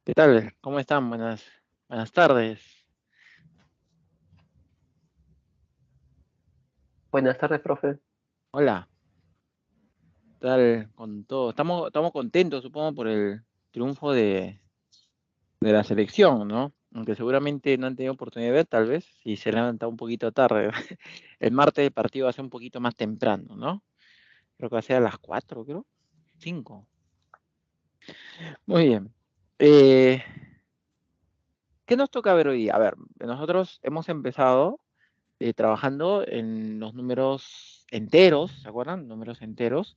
¿Qué tal? ¿Cómo están? Buenas tardes. Buenas tardes, profe. Hola, ¿qué tal con todo? Estamos contentos, supongo, por el triunfo de la selección, ¿no? Aunque seguramente no han tenido oportunidad de ver, tal vez, si se levanta un poquito tarde. El martes el partido va a ser un poquito más temprano, ¿no? Creo que va a ser a las 4, creo. 5. Muy bien. Eh, ¿Qué nos toca ver hoy día? A ver, nosotros hemos empezado trabajando en los números enteros, ¿se acuerdan? Números enteros.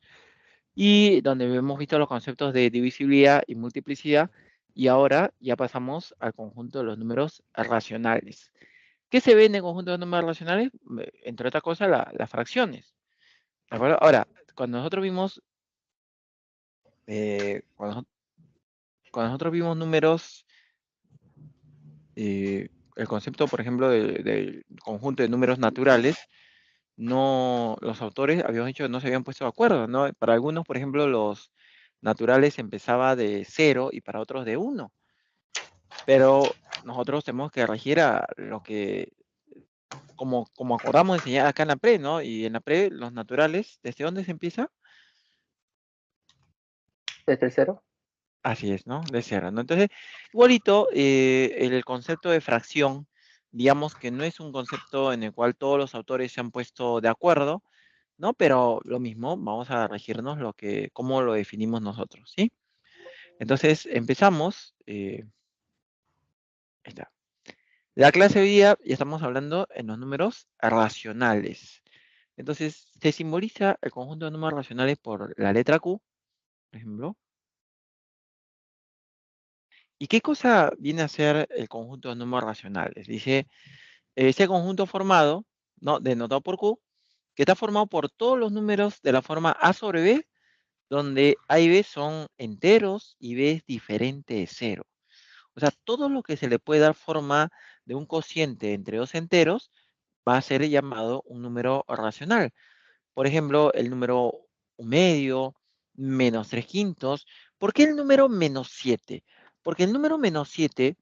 Y donde hemos visto los conceptos de divisibilidad y multiplicidad, y ahora ya pasamos al conjunto de los números racionales. ¿Qué se ve en el conjunto de números racionales? Entre otras cosas, las fracciones. ¿De acuerdo? Ahora, cuando nosotros vimos, eh, cuando, cuando nosotros vimos números, el concepto, por ejemplo, del conjunto de números naturales, no, los autores habíamos dicho que no se habían puesto de acuerdo, ¿no? Para algunos, por ejemplo, los naturales empezaba de cero y para otros de uno. Pero nosotros tenemos que regir a lo que, como acordamos enseñar acá en la pre, ¿no? Y en la pre, los naturales, ¿desde dónde se empieza? Desde el cero. Así es, ¿no? De cero, ¿no? Entonces, igualito, el concepto de fracción, digamos que no es un concepto en el cual todos los autores se han puesto de acuerdo, ¿no? Pero lo mismo, vamos a regirnos cómo lo definimos nosotros, ¿sí? Entonces, empezamos, ahí está. La clase de hoy día ya estamos hablando en los números racionales. Entonces, se simboliza el conjunto de números racionales por la letra Q, por ejemplo. ¿Y qué cosa viene a ser el conjunto de números racionales? Dice, ese conjunto formado, ¿no? Denotado por Q, que está formado por todos los números de la forma A sobre B, donde A y B son enteros y B es diferente de cero. O sea, todo lo que se le puede dar forma de un cociente entre dos enteros va a ser llamado un número racional. Por ejemplo, el número un medio, menos 3 quintos. ¿Por qué el número menos 7? Porque el número menos 7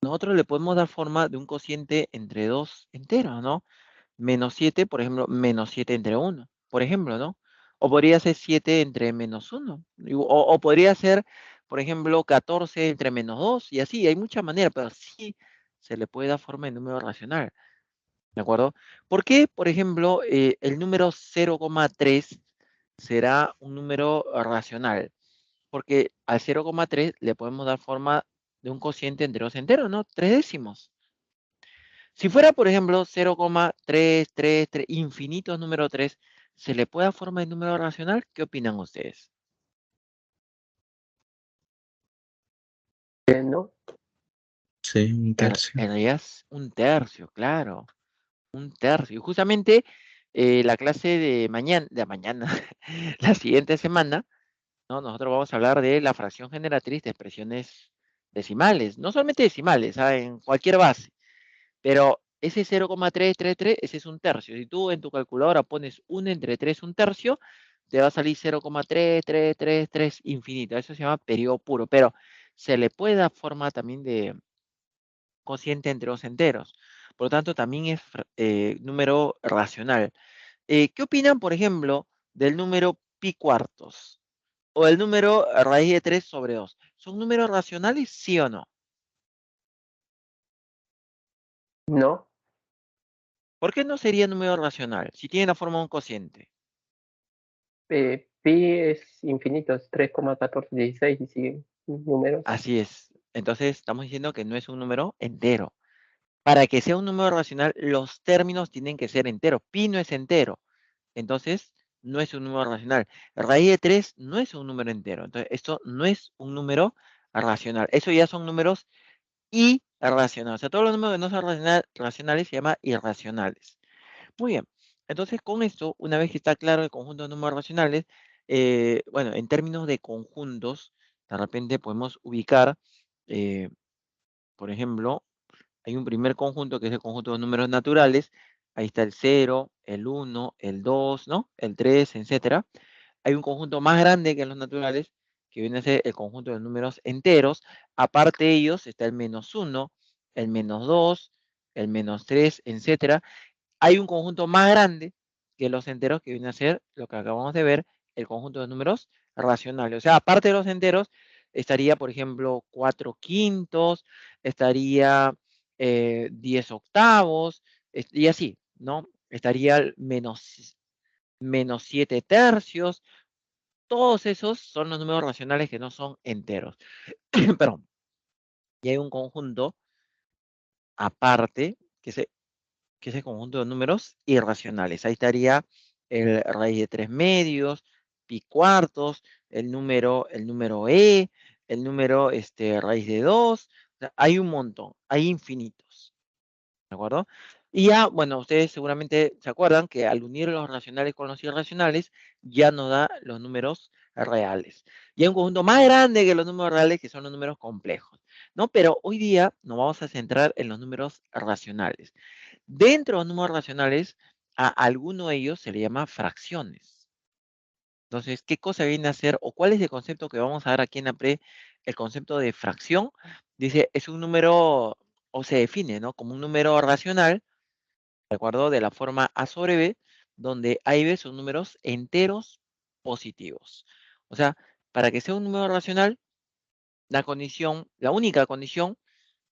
nosotros le podemos dar forma de un cociente entre dos enteros, ¿no? Menos 7, por ejemplo, menos 7 entre uno, por ejemplo, ¿no? O podría ser 7 entre menos uno. O podría ser, por ejemplo, 14 entre menos 2, y así, hay muchas maneras, pero sí se le puede dar forma de número racional. ¿De acuerdo? ¿Por qué, por ejemplo, el número 0,3 será un número racional? Porque al 0,3 le podemos dar forma de un cociente entre dos enteros, ¿no? Tres décimos. Si fuera, por ejemplo, 0,333, infinito número 3, ¿se le puede dar forma de número racional? ¿Qué opinan ustedes? ¿No? Sí, un tercio. En realidad es un tercio, claro. Un tercio. Y justamente la clase de mañana, la siguiente semana, ¿no? Nosotros vamos a hablar de la fracción generatriz de expresiones decimales, no solamente decimales, ¿ah? En cualquier base, pero ese 0,333, ese es un tercio. Si tú en tu calculadora pones 1 entre 3 un tercio, te va a salir 0,3333 infinito. Eso se llama periodo puro, pero se le puede dar forma también de cociente entre dos enteros. Por lo tanto, también es número racional. ¿Qué opinan, por ejemplo, del número pi cuartos o el número raíz de 3 sobre 2? ¿Son números racionales, sí o no? No. ¿Por qué no sería número racional si tiene la forma de un cociente? Pi es infinito, es 3,1416 y siguen números. Así es. Entonces, estamos diciendo que no es un número entero. Para que sea un número racional, los términos tienen que ser enteros. Pi no es entero. Entonces, no es un número racional. Raíz de 3 no es un número entero. Entonces, esto no es un número racional. Eso ya son números irracionales. O sea, todos los números que no son racionales se llaman irracionales. Muy bien. Entonces, con esto, una vez que está claro el conjunto de números racionales, bueno, en términos de conjuntos, de repente podemos ubicar, eh, por ejemplo, hay un primer conjunto que es el conjunto de números naturales. Ahí está el cero, el uno, el 2, ¿no? El 3, etcétera. Hay un conjunto más grande que los naturales, que viene a ser el conjunto de números enteros. Aparte de ellos está el -1, el -2, el -3, etcétera. Hay un conjunto más grande que los enteros que viene a ser lo que acabamos de ver, el conjunto de números racionales. O sea, aparte de los enteros, estaría, por ejemplo, 4/5, estaría 10 octavos, y así, ¿no? Estaría el -7 tercios. Todos esos son los números racionales que no son enteros. Perdón. Y hay un conjunto aparte que es el conjunto de números irracionales. Ahí estaría el raíz de 3 medios, pi cuartos, el número el número raíz de 2. O sea, hay un montón, hay infinitos. ¿De acuerdo? Y ya, bueno, ustedes seguramente se acuerdan que al unir los racionales con los irracionales, ya nos da los números reales. Y hay un conjunto más grande que los números reales, que son los números complejos, ¿no? Pero hoy día nos vamos a centrar en los números racionales. Dentro de los números racionales, a alguno de ellos se le llama fracciones. Entonces, ¿qué cosa viene a ser o cuál es el concepto que vamos a dar aquí en la pre? El concepto de fracción, dice, es un número, o se define, ¿no? Como un número racional, ¿de acuerdo? De la forma A sobre B, donde A y B son números enteros positivos. O sea, para que sea un número racional, la única condición,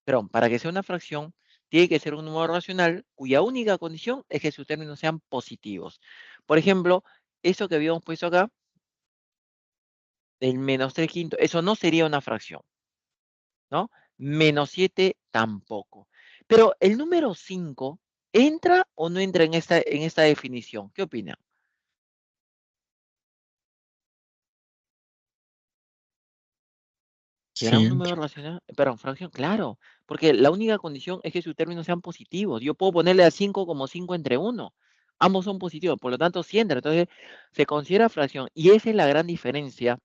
perdón, para que sea una fracción, tiene que ser un número racional cuya única condición es que sus términos sean positivos. Por ejemplo, eso que habíamos puesto acá, el -3/5, eso no sería una fracción, ¿no? -7 tampoco. Pero el número 5, ¿entra o no entra en esta definición? ¿Qué opinan? ¿Será Sí, un entra. número racional? Perdón, fracción, claro, porque la única condición es que sus términos sean positivos. Yo puedo ponerle a 5 como 5 entre 1. Ambos son positivos, por lo tanto, sí entra. Entonces, se considera fracción. Y esa es la gran diferencia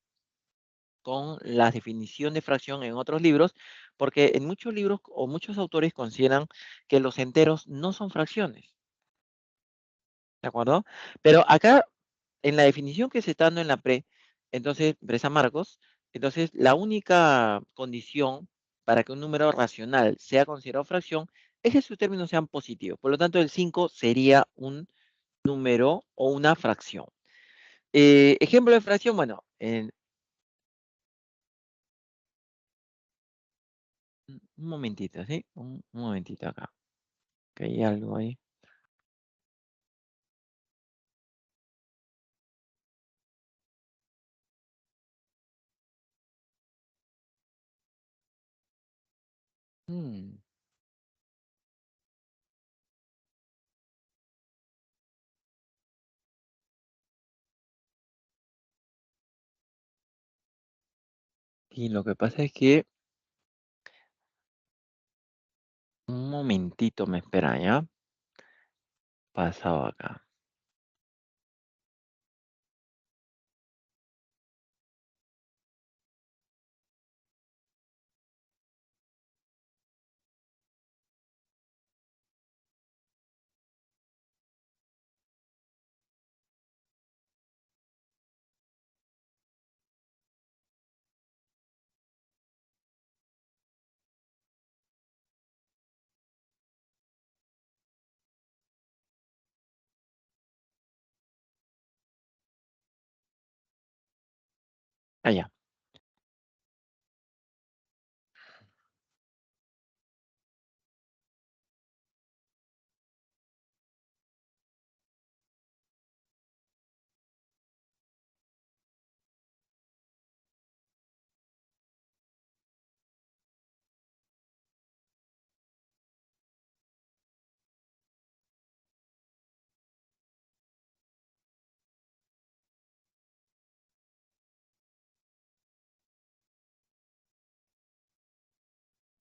con la definición de fracción en otros libros, porque en muchos libros o muchos autores consideran que los enteros no son fracciones, ¿de acuerdo? Pero acá, en la definición que se está dando en la pre, entonces, Presa Marcos, entonces la única condición para que un número racional sea considerado fracción es que sus términos sean positivos. Por lo tanto, el 5 sería un número o una fracción. Ejemplo de fracción, bueno, un momentito, ¿sí? Un momentito acá, que hay algo ahí. Mm, Y lo que pasa es que, un momentito me espera, ¿ya? Pasado acá. Allá.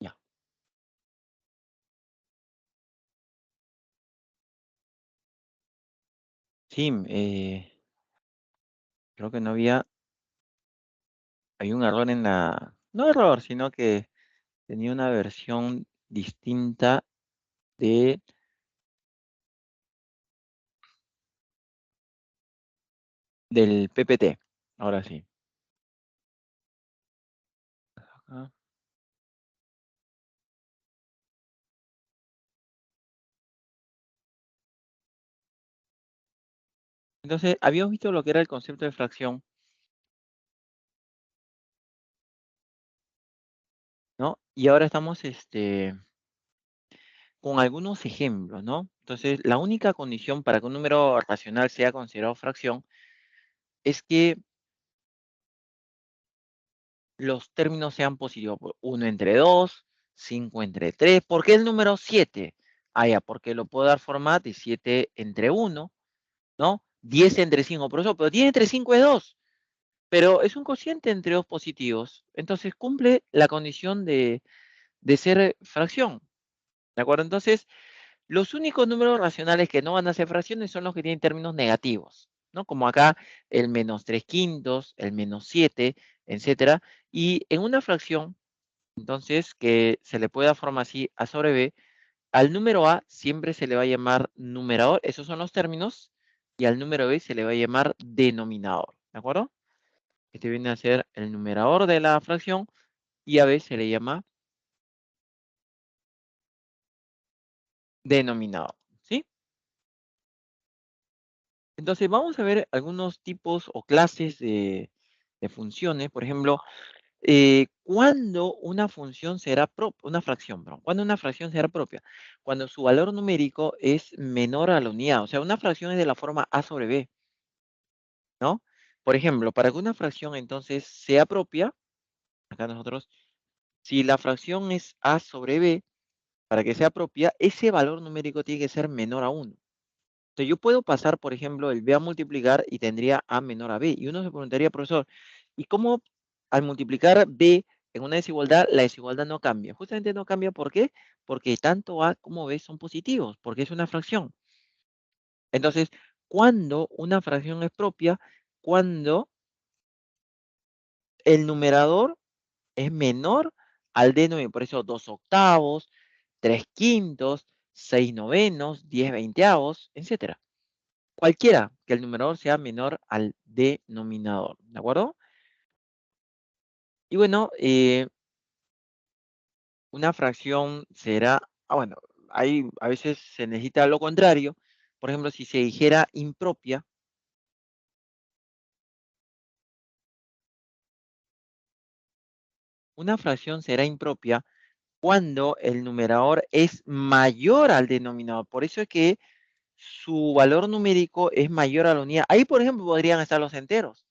Ya. Sí, creo que no hay un error no error, sino que tenía una versión distinta de, del PPT. Ahora sí. Ah. Entonces, habíamos visto lo que era el concepto de fracción, ¿no? Y ahora estamos con algunos ejemplos, ¿no? Entonces, la única condición para que un número racional sea considerado fracción es que los términos sean positivos. 1 entre 2, 5 entre 3. ¿Por qué el número 7? Ah, ya, porque lo puedo dar forma de 7 entre 1, ¿no? 10 entre 5, por eso, pero 10 entre 5 es 2. Pero es un cociente entre dos positivos. Entonces cumple la condición de ser fracción. ¿De acuerdo? Entonces, los únicos números racionales que no van a ser fracciones son los que tienen términos negativos, ¿no? Como acá el menos 3 quintos, el menos 7, etcétera. Y en una fracción, entonces, que se le pueda formar así A sobre B, al número A siempre se le va a llamar numerador, esos son los términos, y al número B se le va a llamar denominador, ¿de acuerdo? Este viene a ser el numerador de la fracción y a B se le llama denominador, ¿sí? Entonces vamos a ver algunos tipos o clases de funciones. Por ejemplo, ¿cuándo una función será propia? Una fracción, perdón. ¿Cuándo una fracción será propia? Cuando su valor numérico es menor a la unidad. O sea, una fracción es de la forma A sobre B, ¿no? Por ejemplo, para que una fracción entonces sea propia, acá nosotros, si la fracción es A sobre B, para que sea propia, ese valor numérico tiene que ser menor a 1. Entonces, yo puedo pasar, por ejemplo, el B a multiplicar y tendría A menor a B. Y uno se preguntaría, profesor, ¿y cómo al multiplicar B en una desigualdad, la desigualdad no cambia? Justamente no cambia, ¿por qué? Porque tanto A como B son positivos, porque es una fracción. Entonces, cuando una fracción es propia, cuando el numerador es menor al denominador, por eso 2 octavos, 3 quintos, 6 novenos, 10 veinteavos, etcétera. Cualquiera que el numerador sea menor al denominador, ¿de acuerdo? Y bueno, una fracción será, bueno, ahí a veces se necesita lo contrario. Por ejemplo, si se dijera impropia, una fracción será impropia cuando el numerador es mayor al denominador. Por eso es que su valor numérico es mayor a la unidad. Ahí, por ejemplo, podrían estar los enteros,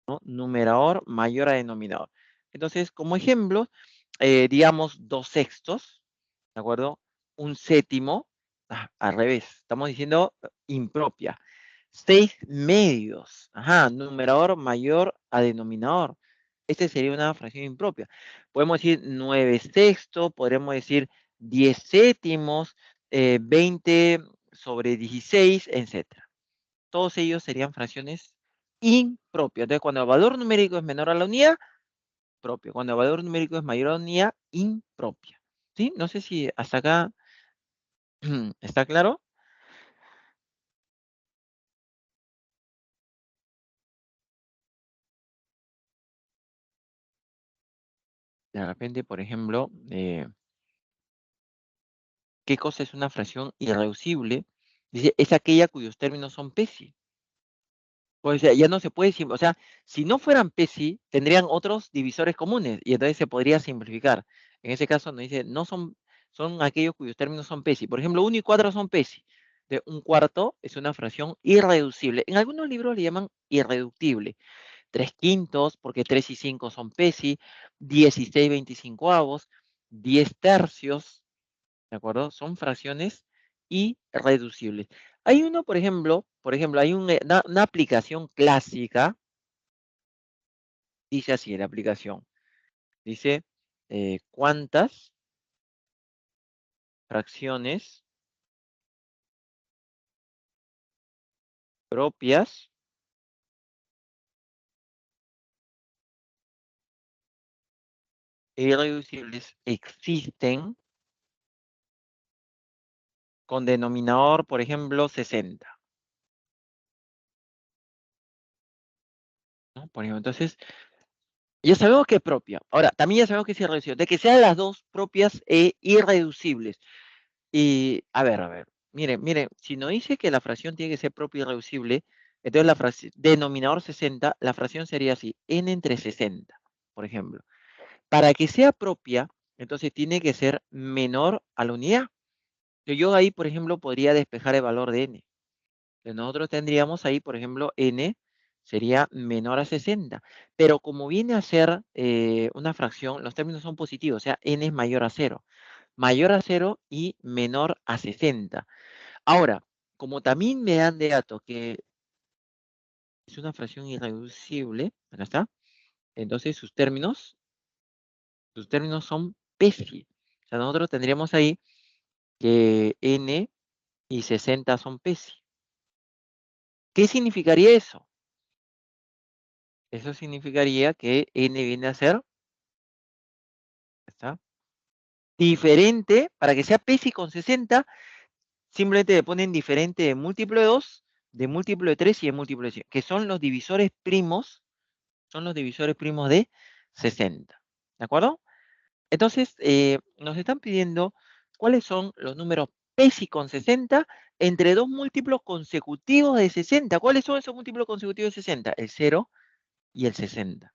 ¿no? Numerador mayor a denominador. Entonces, como ejemplo, digamos 2 sextos, ¿de acuerdo? Un séptimo, al revés, estamos diciendo impropia. 6 medios, ajá, numerador mayor a denominador. Este sería una fracción impropia. Podemos decir 9 sextos, podemos decir 10 séptimos, 20 sobre 16, etcétera. Todos ellos serían fracciones impropias. Entonces, cuando el valor numérico es menor a la unidad, propio. Cuando el valor numérico es mayor a la unidad, impropia. ¿Sí? No sé si hasta acá está claro. De repente, por ejemplo, ¿qué cosa es una fracción irreducible? Dice, es aquella cuyos términos son PESI. Pues ya no se puede, o sea, si no fueran PESI, tendrían otros divisores comunes y entonces se podría simplificar. En ese caso nos dice, no son, son aquellos cuyos términos son PESI. Por ejemplo, 1 y 4 son PESI. De un cuarto es una fracción irreducible. En algunos libros le llaman irreductible. 3 quintos, porque 3 y 5 son PESI. 16 25avos. 10 tercios, ¿de acuerdo? Son fracciones irreducibles. Hay uno, por ejemplo, hay una aplicación clásica, dice así la aplicación, dice, ¿cuántas fracciones propias e irreducibles existen con denominador, por ejemplo, 60? ¿No? Por ejemplo, entonces, Ya sabemos que es propia. Ahora, también ya sabemos que es irreducible. De que sean las dos propias e irreducibles. Y, a ver. Mire, si no dice que la fracción tiene que ser propia y irreducible, entonces la fracción, denominador 60, la fracción sería así, n entre 60, por ejemplo. Para que sea propia, entonces tiene que ser menor a la unidad. Yo ahí, por ejemplo, podría despejar el valor de n. Entonces nosotros tendríamos ahí, por ejemplo, n sería menor a 60. Pero como viene a ser una fracción, los términos son positivos, o sea, n es mayor a 0. Mayor a 0 y menor a 60. Ahora, como también me dan de dato que es una fracción irreducible, acá está, entonces sus términos son PESI. O sea, nosotros tendríamos ahí que n y 60 son PESI. ¿Qué significaría eso? Eso significaría que n viene a ser, ¿está? Diferente, para que sea PESI con 60, simplemente le ponen diferente de múltiplo de 2, de múltiplo de 3 y de múltiplo de 100, que son los divisores primos de 60. ¿De acuerdo? Entonces, nos están pidiendo cuáles son los números PESI con 60 entre dos múltiplos consecutivos de 60. ¿Cuáles son esos múltiplos consecutivos de 60? El 0 y el 60.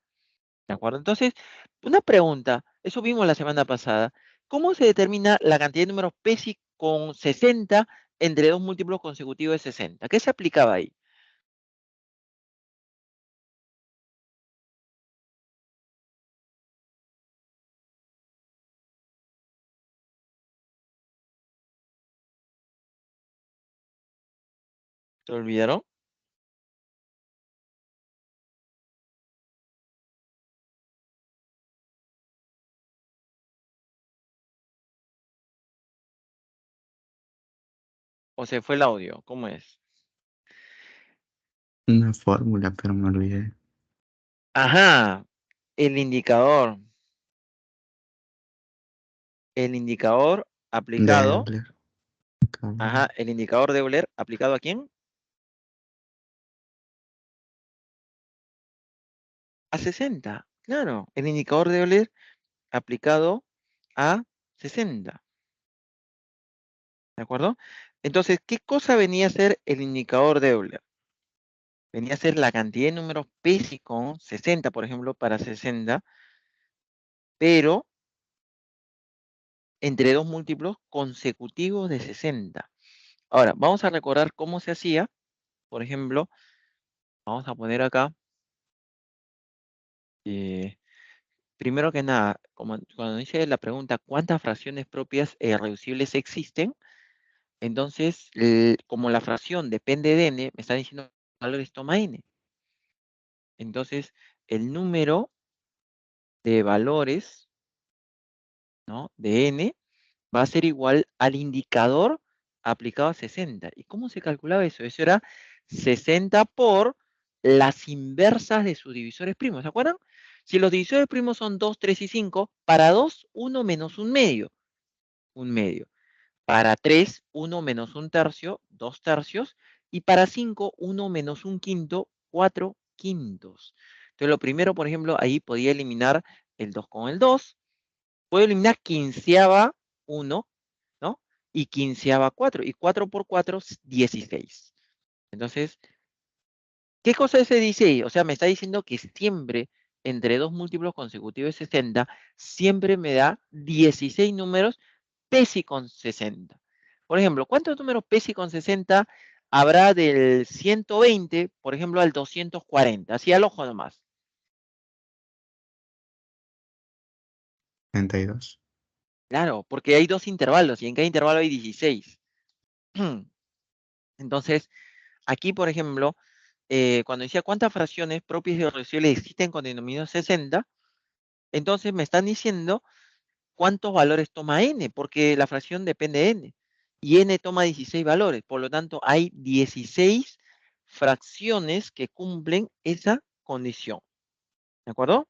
¿De acuerdo? Entonces, una pregunta, eso vimos la semana pasada. ¿Cómo se determina la cantidad de números PESI con 60 entre dos múltiplos consecutivos de 60? ¿Qué se aplicaba ahí? ¿Se olvidaron? ¿O se fue el audio? ¿Cómo es? Una fórmula, pero me olvidé. Ajá, el indicador. El indicador De aplicado, Euler. ajá, el indicador de Euler aplicado ¿a quién? A 60, claro, el indicador de Euler aplicado a 60, ¿de acuerdo? Entonces, ¿qué cosa venía a ser el indicador de Euler? Venía a ser la cantidad de números PESI con 60, por ejemplo, para 60, pero entre dos múltiplos consecutivos de 60. Ahora, vamos a recordar cómo se hacía. Por ejemplo, vamos a poner acá, eh, primero que nada, como cuando dice la pregunta, ¿cuántas fracciones propias e irreducibles existen? Entonces, como la fracción depende de n, me está diciendo valores toma n. Entonces, el número de valores, ¿no?, de n va a ser igual al indicador aplicado a 60. ¿Y cómo se calculaba eso? Eso era 60 por las inversas de sus divisores primos. ¿Se acuerdan? Si los divisores primos son 2, 3 y 5, para 2, 1 menos un medio. Un medio. Para 3, 1 menos un tercio, 2 tercios. Y para 5, 1 menos un quinto, 4 quintos. Entonces, lo primero, por ejemplo, ahí podía eliminar el 2 con el 2. Puedo eliminar quinceava 1, ¿no? Y quinceava 4. Y 4 por 4 es 16. Entonces, ¿qué cosa es ese 16? O sea, me está diciendo que siempre entre dos múltiplos consecutivos de 60, siempre me da 16 números PESI con 60. Por ejemplo, ¿cuántos números PESI con 60 habrá del 120, por ejemplo, al 240? Así al ojo nomás. 32. Claro, porque hay dos intervalos y en cada intervalo hay 16. Entonces, aquí, por ejemplo, cuando decía cuántas fracciones propias y irreducibles existen con denominador 60, entonces me están diciendo cuántos valores toma n, porque la fracción depende de n. Y n toma 16 valores, por lo tanto hay 16 fracciones que cumplen esa condición. ¿De acuerdo?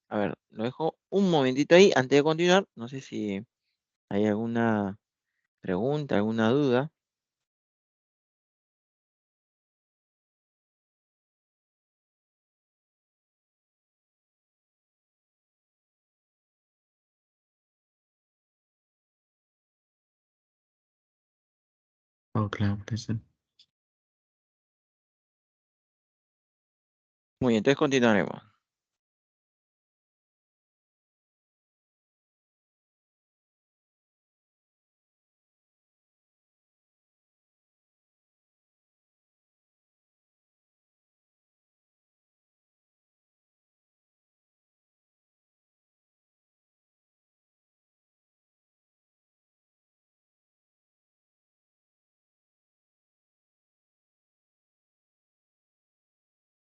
A ver, lo dejo un momentito ahí antes de continuar. No sé si hay alguna pregunta, alguna duda. Oh, claro, por eso. Muy bien, entonces continuaremos.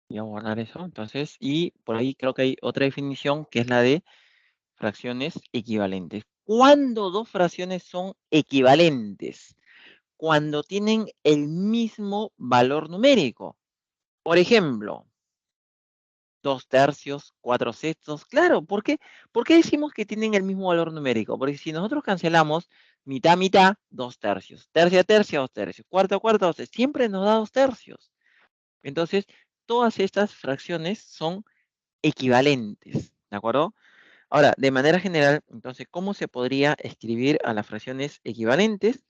Voy a guardar eso, entonces, y por ahí creo que hay otra definición que es la de fracciones equivalentes. ¿Cuándo dos fracciones son equivalentes? Cuando tienen el mismo valor numérico. Por ejemplo, 2/3, 4/6. Claro, ¿por qué? ¿Por qué decimos que tienen el mismo valor numérico? Porque si nosotros cancelamos mitad, mitad, 2/3. Tercia, tercia, 2/3. Cuarta, cuarta, 2/3. Siempre nos da 2/3. Entonces, todas estas fracciones son equivalentes, ¿de acuerdo? Ahora, de manera general, entonces, ¿cómo se podría escribir a las fracciones equivalentes?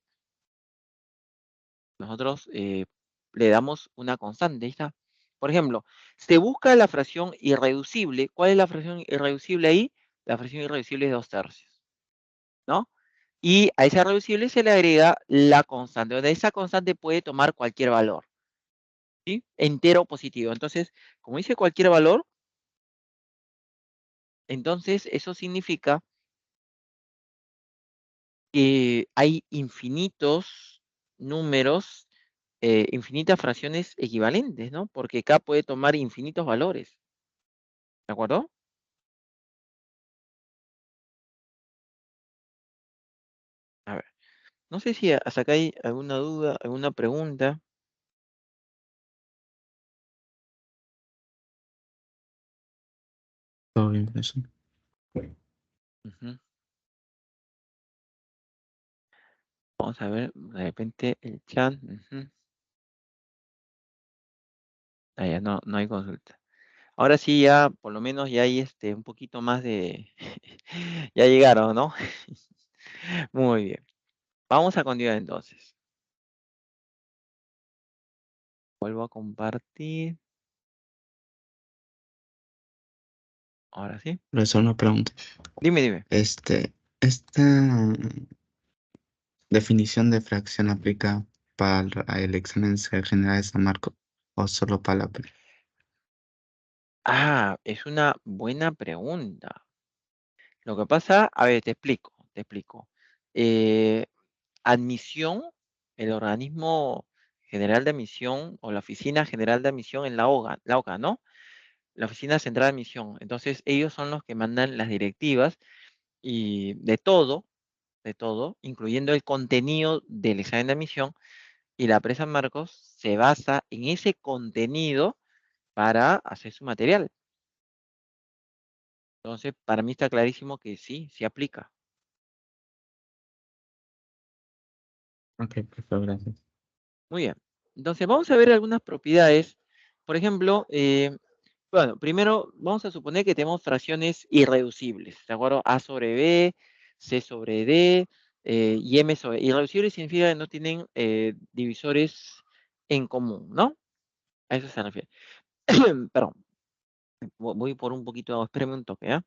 Nosotros le damos una constante, ahí está. Por ejemplo, se busca la fracción irreducible. ¿Cuál es la fracción irreducible ahí? La fracción irreducible es 2/3, ¿no? Y a esa irreducible se le agrega la constante, donde esa constante puede tomar cualquier valor, ¿sí? Entero o positivo. Entonces, como dice cualquier valor, entonces eso significa que hay infinitos números, infinitas fracciones equivalentes, ¿no? Porque K puede tomar infinitos valores, ¿de acuerdo? A ver, no sé si hasta acá hay alguna duda, alguna pregunta. Todo bien, por eso. Ujú. Vamos a ver, de repente el chat. Ujú. Ah, ya no hay consulta. Ahora sí, ya por lo menos ya hay un poquito más de... Ya llegaron, ¿no? Muy bien. Vamos a continuar entonces. Vuelvo a compartir. Ahora sí. Profesor, una pregunta. Dime, dime. Esta definición de fracción aplica para el examen general de San Marcos o solo para la pre. Ah, es una buena pregunta. Lo que pasa, a ver, te explico, te explico. Eh, Admisión, el organismo general de admisión o la oficina general de admisión en la OCA, ¿no? La oficina central de admisión. Entonces, ellos son los que mandan las directivas y de todo, incluyendo el contenido del examen de admisión, y la presa Marcos se basa en ese contenido para hacer su material. Entonces, para mí está clarísimo que sí, sí aplica. Ok, profesor, gracias. Muy bien. Entonces, vamos a ver algunas propiedades. Por ejemplo, bueno, primero vamos a suponer que tenemos fracciones irreducibles, ¿de acuerdo? A sobre B, C sobre D, y M sobre... Irreducibles significa que no tienen divisores en común, ¿no? A eso se refiere. Perdón, voy por un poquito, espérame un toque, ¿ah?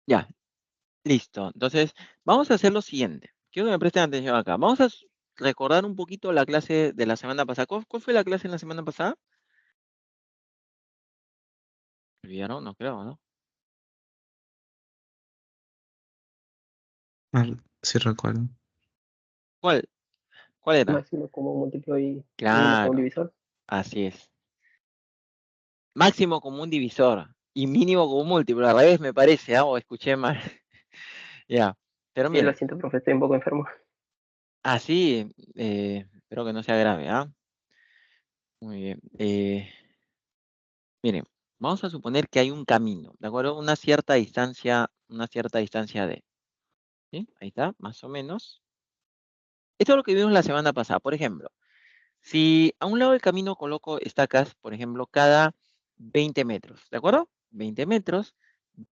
Ya, listo. Entonces, vamos a hacer lo siguiente. Quiero que me presten atención acá. Vamos a recordar un poquito la clase de la semana pasada. ¿Cuál fue la clase en la semana pasada? ¿Olvidaron? No creo, ¿no? Ah, sí recuerdo. ¿Cuál? ¿Cuál era? Máximo común múltiplo y mínimo común Claro, divisor. así es. Máximo común divisor y mínimo común múltiplo. Al revés me parece, ¿ah? O escuché mal. Ya. Pero Sí, lo miren, siento, profe, estoy un poco enfermo. sí, espero que no sea grave, ¿ah? Muy bien. Miren, vamos a suponer que hay un camino, ¿de acuerdo? Una cierta distancia de, ¿sí? Ahí está, más o menos. Esto es lo que vimos la semana pasada. Por ejemplo, si a un lado del camino coloco estacas, por ejemplo, cada 20 metros, ¿de acuerdo? 20 metros,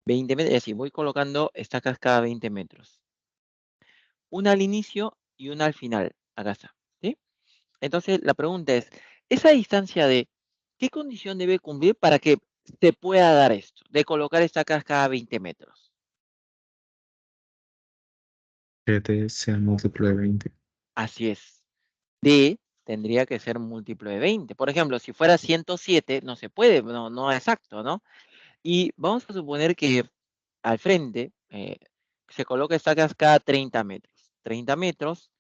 y así voy colocando estacas cada 20 metros. Una al inicio y una al final. Acá está, ¿sí? Entonces, la pregunta es, esa distancia de, ¿qué condición debe cumplir para que se pueda dar esto, de colocar estacas cada 20 metros? Que D sea múltiplo de 20. Así es. D tendría que ser múltiplo de 20. Por ejemplo, si fuera 107, no se puede, no es exacto, ¿no? Y vamos a suponer que al frente se coloca estacas cada 30 metros. 30 metros,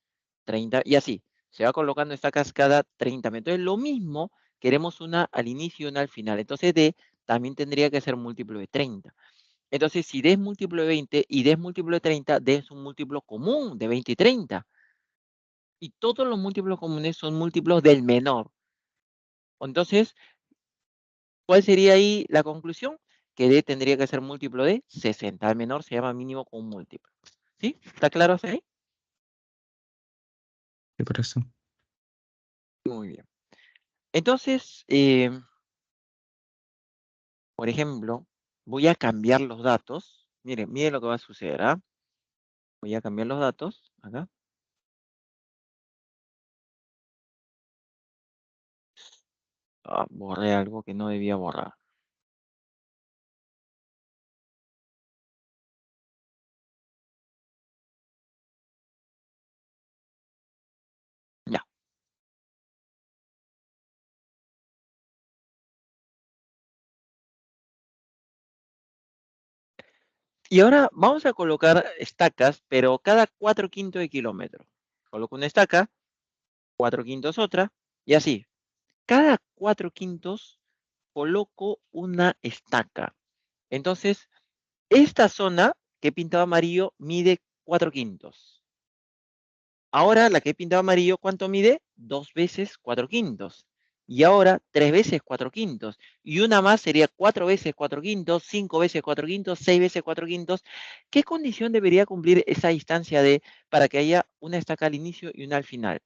30, y así. Se va colocando estacas cada 30 metros. Entonces, lo mismo, queremos una al inicio y una al final. Entonces, D también tendría que ser múltiplo de 30. Entonces, si D es múltiplo de 20 y D es múltiplo de 30, D es un múltiplo común de 20 y 30. Y todos los múltiplos comunes son múltiplos del menor. Entonces, ¿cuál sería ahí la conclusión? Que D tendría que ser múltiplo de 60. El menor se llama mínimo con un múltiplo. ¿Sí? ¿Está claro hasta ahí? ¿Qué por eso? Muy bien. Entonces, por ejemplo, voy a cambiar los datos. Miren, miren lo que va a suceder, ¿ah? Voy a cambiar los datos. Acá. Borré algo que no debía borrar. Ya. Y ahora vamos a colocar estacas, pero cada 4/5 de kilómetro. Coloco una estaca, 4/5 otra, y así. Cada 4/5 coloco una estaca. Entonces, esta zona que he pintado amarillo mide 4/5. Ahora la que he pintado amarillo, ¿cuánto mide? 2 veces 4/5. Y ahora 3 veces 4/5. Y una más sería 4 veces 4/5, 5 veces 4/5, 6 veces 4/5. ¿Qué condición debería cumplir esa distancia de para que haya una estaca al inicio y una al final?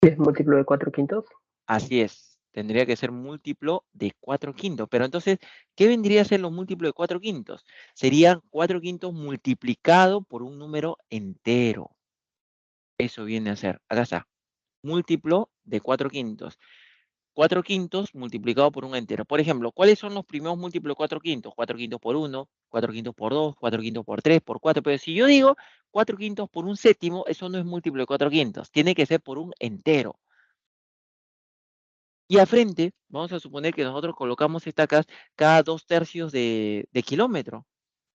¿Es múltiplo de 4/5? Así es, tendría que ser múltiplo de 4/5. Pero entonces, ¿qué vendría a ser los múltiplos de 4/5? Serían 4/5 multiplicado por un número entero. Eso viene a ser, acá está, múltiplo de 4/5. 4/5 multiplicado por un entero. Por ejemplo, ¿cuáles son los primeros múltiplos de 4/5? 4/5 por 1, 4/5 por 2, 4/5 por 3, por 4. Pero si yo digo 4/5 por un séptimo, eso no es múltiplo de 4/5. Tiene que ser por un entero. Y al frente, vamos a suponer que nosotros colocamos estacas cada 2/3 de kilómetro.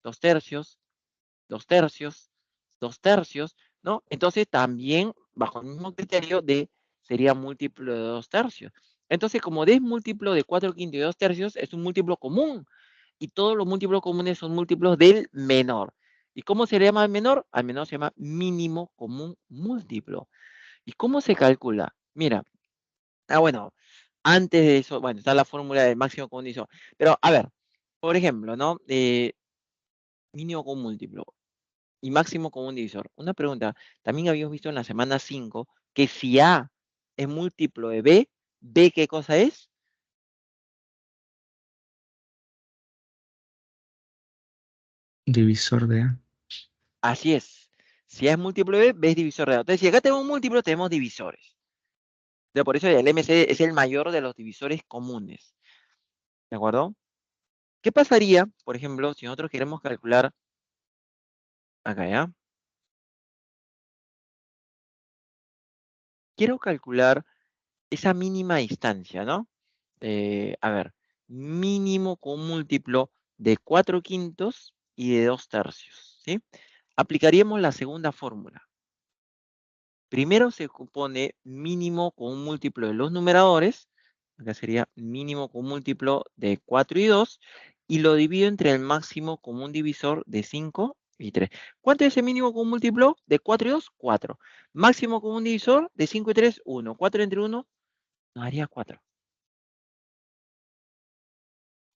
2/3, 2/3, 2/3, ¿no? Entonces también, bajo el mismo criterio de, sería múltiplo de 2/3. Entonces, como D es múltiplo de 4/5 y 2/3, es un múltiplo común. Y todos los múltiplos comunes son múltiplos del menor. ¿Y cómo se le llama al menor? Al menor se llama mínimo común múltiplo. ¿Y cómo se calcula? Mira, bueno, antes de eso, bueno, está la fórmula del máximo común divisor. Pero, a ver, por ejemplo, ¿no? Mínimo común múltiplo y máximo común divisor. Una pregunta, también habíamos visto en la semana 5 que si A es múltiplo de B, ¿B qué cosa es? Divisor de A. Así es. Si A es múltiplo de B, B es divisor de A. Entonces, si acá tenemos múltiplos, tenemos divisores. Entonces, por eso el MC es el mayor de los divisores comunes. ¿De acuerdo? ¿Qué pasaría, por ejemplo, si nosotros queremos calcular acá, ya? Quiero calcular esa mínima distancia, ¿no? A ver, mínimo con múltiplo de 4/5 y de 2/3, ¿sí? Aplicaríamos la segunda fórmula. Primero se pone mínimo con un múltiplo de los numeradores, acá sería mínimo con múltiplo de 4 y 2, y lo divido entre el máximo común divisor de 5 y 3. ¿Cuánto es el mínimo común múltiplo? De 4 y 2, 4. Máximo común divisor de 5 y 3, 1. 4 entre 1 nos daría 4.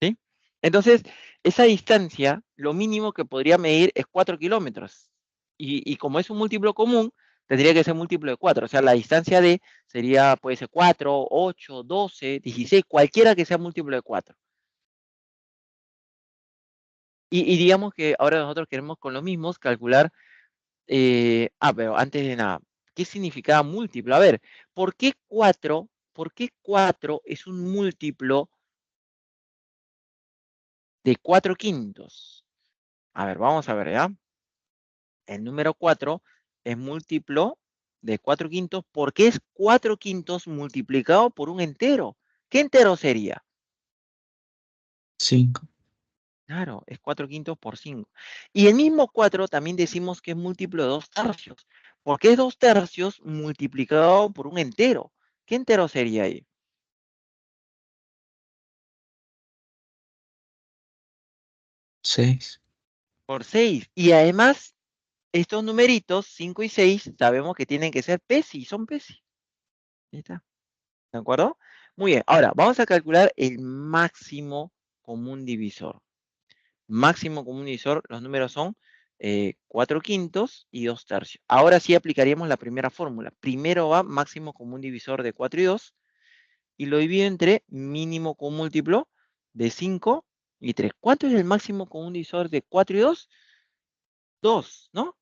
¿Sí? Entonces, esa distancia, lo mínimo que podría medir es 4 kilómetros. Y como es un múltiplo común, tendría que ser múltiplo de 4. O sea, la distancia de sería, puede ser 4, 8, 12, 16, cualquiera que sea múltiplo de 4. Y digamos que ahora nosotros queremos con los mismos calcular, pero antes de nada, ¿qué significaba múltiplo? A ver, ¿por qué 4 es un múltiplo de 4 quintos? A ver, vamos a ver, ¿ya? El número 4 es múltiplo de 4 quintos porque es 4 quintos multiplicado por un entero. ¿Qué entero sería? 5. Claro, es 4 quintos por 5. Y el mismo 4 también decimos que es múltiplo de 2 tercios, porque es 2 tercios multiplicado por un entero. ¿Qué entero sería ahí? 6. Por 6. Y además, estos numeritos, 5 y 6, sabemos que tienen que ser PESI, son PESI. Ahí está. ¿De acuerdo? Muy bien. Ahora, vamos a calcular el máximo común divisor. Máximo común divisor, los números son 4 quintos y 2 tercios. Ahora sí aplicaríamos la primera fórmula. Primero va máximo común divisor de 4 y 2 y lo divido entre mínimo común múltiplo de 5 y 3. ¿Cuánto es el máximo común divisor de 4 y 2? 2, ¿no?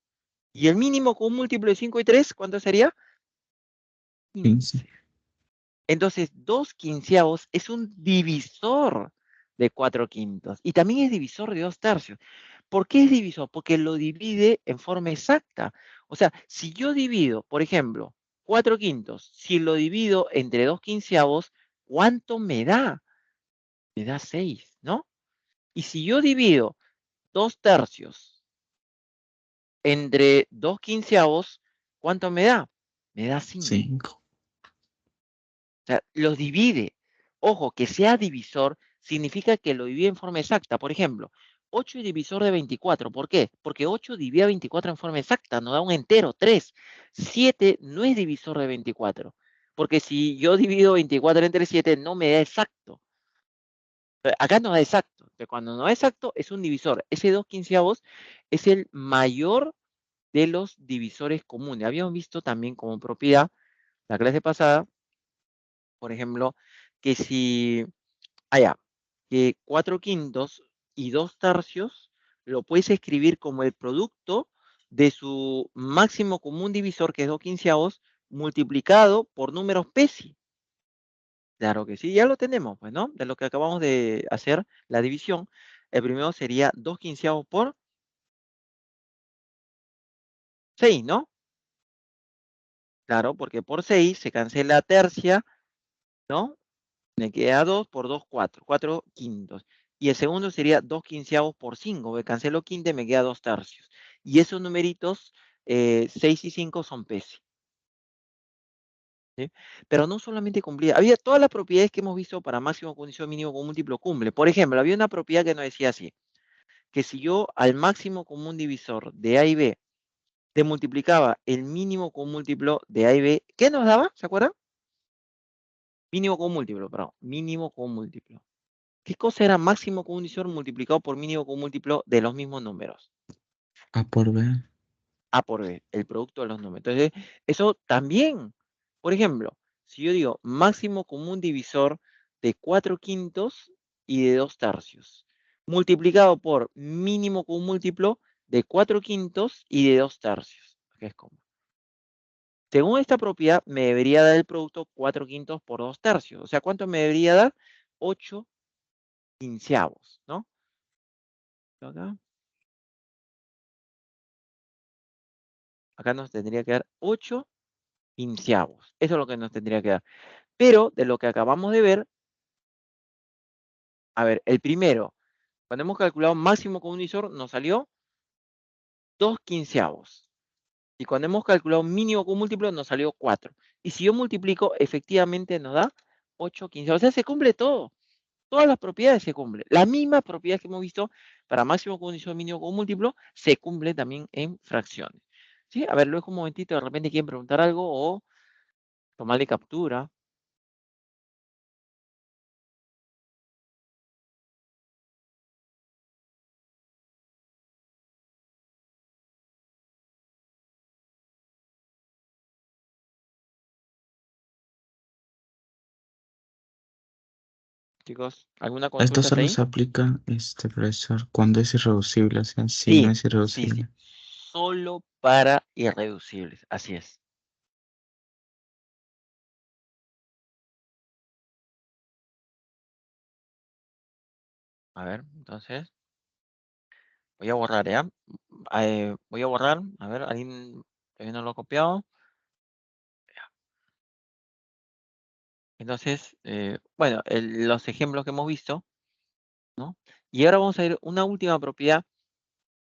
Y el mínimo común múltiplo de 5 y 3, ¿cuánto sería? 15. 15. Entonces, 2 quinceavos es un divisor de 4 quintos y también es divisor de 2 tercios. ¿Por qué es divisor? Porque lo divide en forma exacta. O sea, si yo divido, por ejemplo, 4 quintos, si lo divido entre 2 quinceavos, ¿cuánto me da? Me da 6, ¿no? Y si yo divido 2 tercios entre 2 quinceavos, ¿cuánto me da? Me da 5. 5. O sea, los divide. Ojo, que sea divisor significa que lo divide en forma exacta. Por ejemplo, 8 es divisor de 24. ¿Por qué? Porque 8 divide a 24 en forma exacta, nos da un entero, 3. 7 no es divisor de 24. Porque si yo divido 24 entre 7, no me da exacto. Acá no da exacto. Pero cuando no da exacto, es un divisor. Ese 2 quinceavos es el mayor de los divisores comunes. Habíamos visto también como propiedad, la clase pasada, por ejemplo, que si que 4 quintos y 2 tercios lo puedes escribir como el producto de su máximo común divisor, que es 2 quinceavos, multiplicado por números PESI. Claro que sí, ya lo tenemos, pues, ¿no? De lo que acabamos de hacer, la división. El primero sería 2 quinceavos por 6, ¿no? Claro, porque por 6 se cancela tercia, ¿no? Me queda 2 por 2, 4. 4 quintos. Y el segundo sería 2 quinceavos por 5. Me cancelo quinta y me queda 2 tercios. Y esos numeritos, 6 y 5 son PESI. ¿Sí? Pero no solamente cumplía. Había todas las propiedades que hemos visto para máximo condición mínimo con múltiplo cumple. Por ejemplo, había una propiedad que nos decía así. Que si yo al máximo común divisor de A y B te multiplicaba el mínimo común múltiplo de A y B, ¿qué nos daba? ¿Se acuerdan? Mínimo común múltiplo, perdón. Mínimo común múltiplo. ¿Qué cosa era máximo común divisor multiplicado por mínimo común múltiplo de los mismos números? A por B. A por B, el producto de los números. Entonces, eso también, por ejemplo, si yo digo máximo común divisor de 4 quintos y de 2 tercios, multiplicado por mínimo común múltiplo de 4 quintos y de 2 tercios, que es como. Según esta propiedad, me debería dar el producto 4 quintos por 2 tercios. O sea, ¿cuánto me debería dar? 8 quinceavos, ¿no? Acá. Acá nos tendría que dar 8 quinceavos. Eso es lo que nos tendría que dar. Pero de lo que acabamos de ver, a ver, el primero, cuando hemos calculado máximo común divisor, nos salió 2 quinceavos. Y cuando hemos calculado mínimo común múltiplo, nos salió 4. Y si yo multiplico, efectivamente nos da 8 quinceavos. O sea, se cumple todo. Todas las propiedades se cumplen. Las mismas propiedades que hemos visto para máximo condición mínimo con múltiplo se cumplen también en fracciones. ¿Sí? A ver, luego un momentito, de repente quieren preguntar algo o tomarle captura. Chicos, ¿alguna Esto consulta hasta solo ahí? se aplica, profesor, cuando es irreducible, o sea, si no Sí, es sí, sí. irreducible. Solo para irreducibles. Así es. A ver, entonces, voy a borrar, ¿ya? Voy a borrar. A ver, ¿alguien todavía no lo ha copiado? Entonces, bueno, los ejemplos que hemos visto, ¿no? Y ahora vamos a ver una última propiedad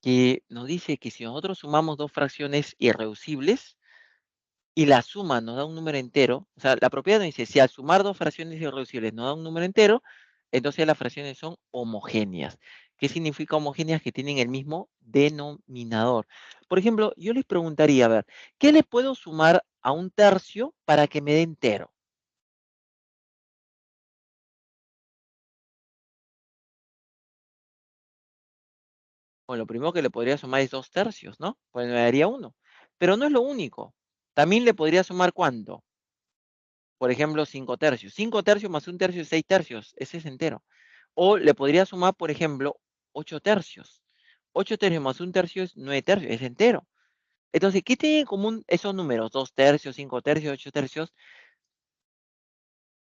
que nos dice que si nosotros sumamos dos fracciones irreducibles y la suma nos da un número entero, o sea, la propiedad nos dice, si al sumar dos fracciones irreducibles nos da un número entero, entonces las fracciones son homogéneas. ¿Qué significa homogéneas? Que tienen el mismo denominador. Por ejemplo, yo les preguntaría, a ver, ¿qué le puedo sumar a un tercio para que me dé entero? Bueno, lo primero que le podría sumar es 2 tercios, ¿no? Pues me daría 1. Pero no es lo único. También le podría sumar ¿cuánto? Por ejemplo, 5 tercios. 5 tercios más 1 tercio es 6 tercios. Ese es entero. O le podría sumar, por ejemplo, 8 tercios. 8 tercios más 1 tercio es 9 tercios. Es entero. Entonces, ¿qué tienen en común esos números? 2 tercios, 5 tercios, 8 tercios.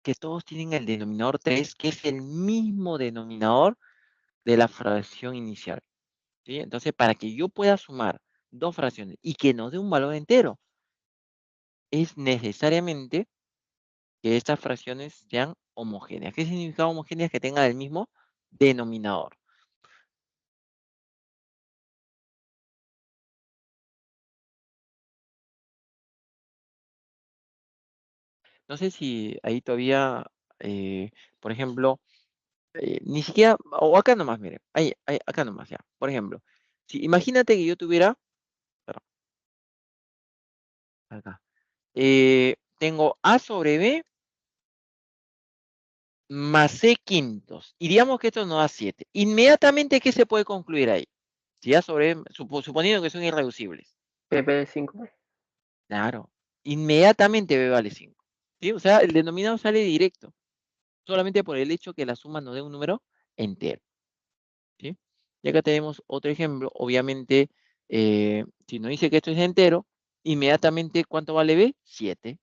Que todos tienen el denominador 3, que es el mismo denominador de la fracción inicial. ¿Sí? Entonces, para que yo pueda sumar dos fracciones y que nos dé un valor entero, es necesariamente que estas fracciones sean homogéneas. ¿Qué significa homogéneas? Que tengan el mismo denominador. No sé si ahí todavía, eh, por ejemplo, ni siquiera, o acá nomás, mire, acá nomás ya. Por ejemplo, si imagínate que yo tuviera, perdón, acá, tengo A sobre B más C quintos. Y digamos que esto nos da 7. Inmediatamente, ¿qué se puede concluir ahí? Si A sobre B, suponiendo que son irreducibles. PP de 5. Claro. Inmediatamente B vale 5. ¿Sí? O sea, el denominador sale directo. Solamente por el hecho que la suma nos dé un número entero. ¿Sí? Y acá tenemos otro ejemplo. Obviamente, si nos dice que esto es entero, inmediatamente, ¿cuánto vale B? 7.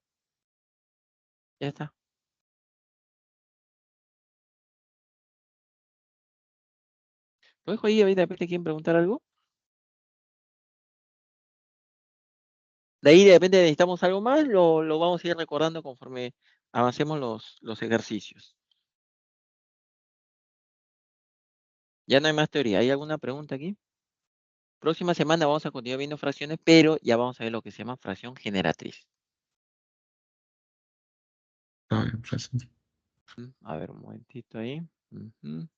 Ya está. Lo dejo ahí, ahorita de repente quieren preguntar algo. De ahí de repente necesitamos algo más, lo vamos a ir recordando conforme avancemos los ejercicios. Ya no hay más teoría. ¿Hay alguna pregunta aquí? Próxima semana vamos a continuar viendo fracciones, pero ya vamos a ver lo que se llama fracción generatriz. Ah, profesor. A ver, un momentito ahí. Ujú.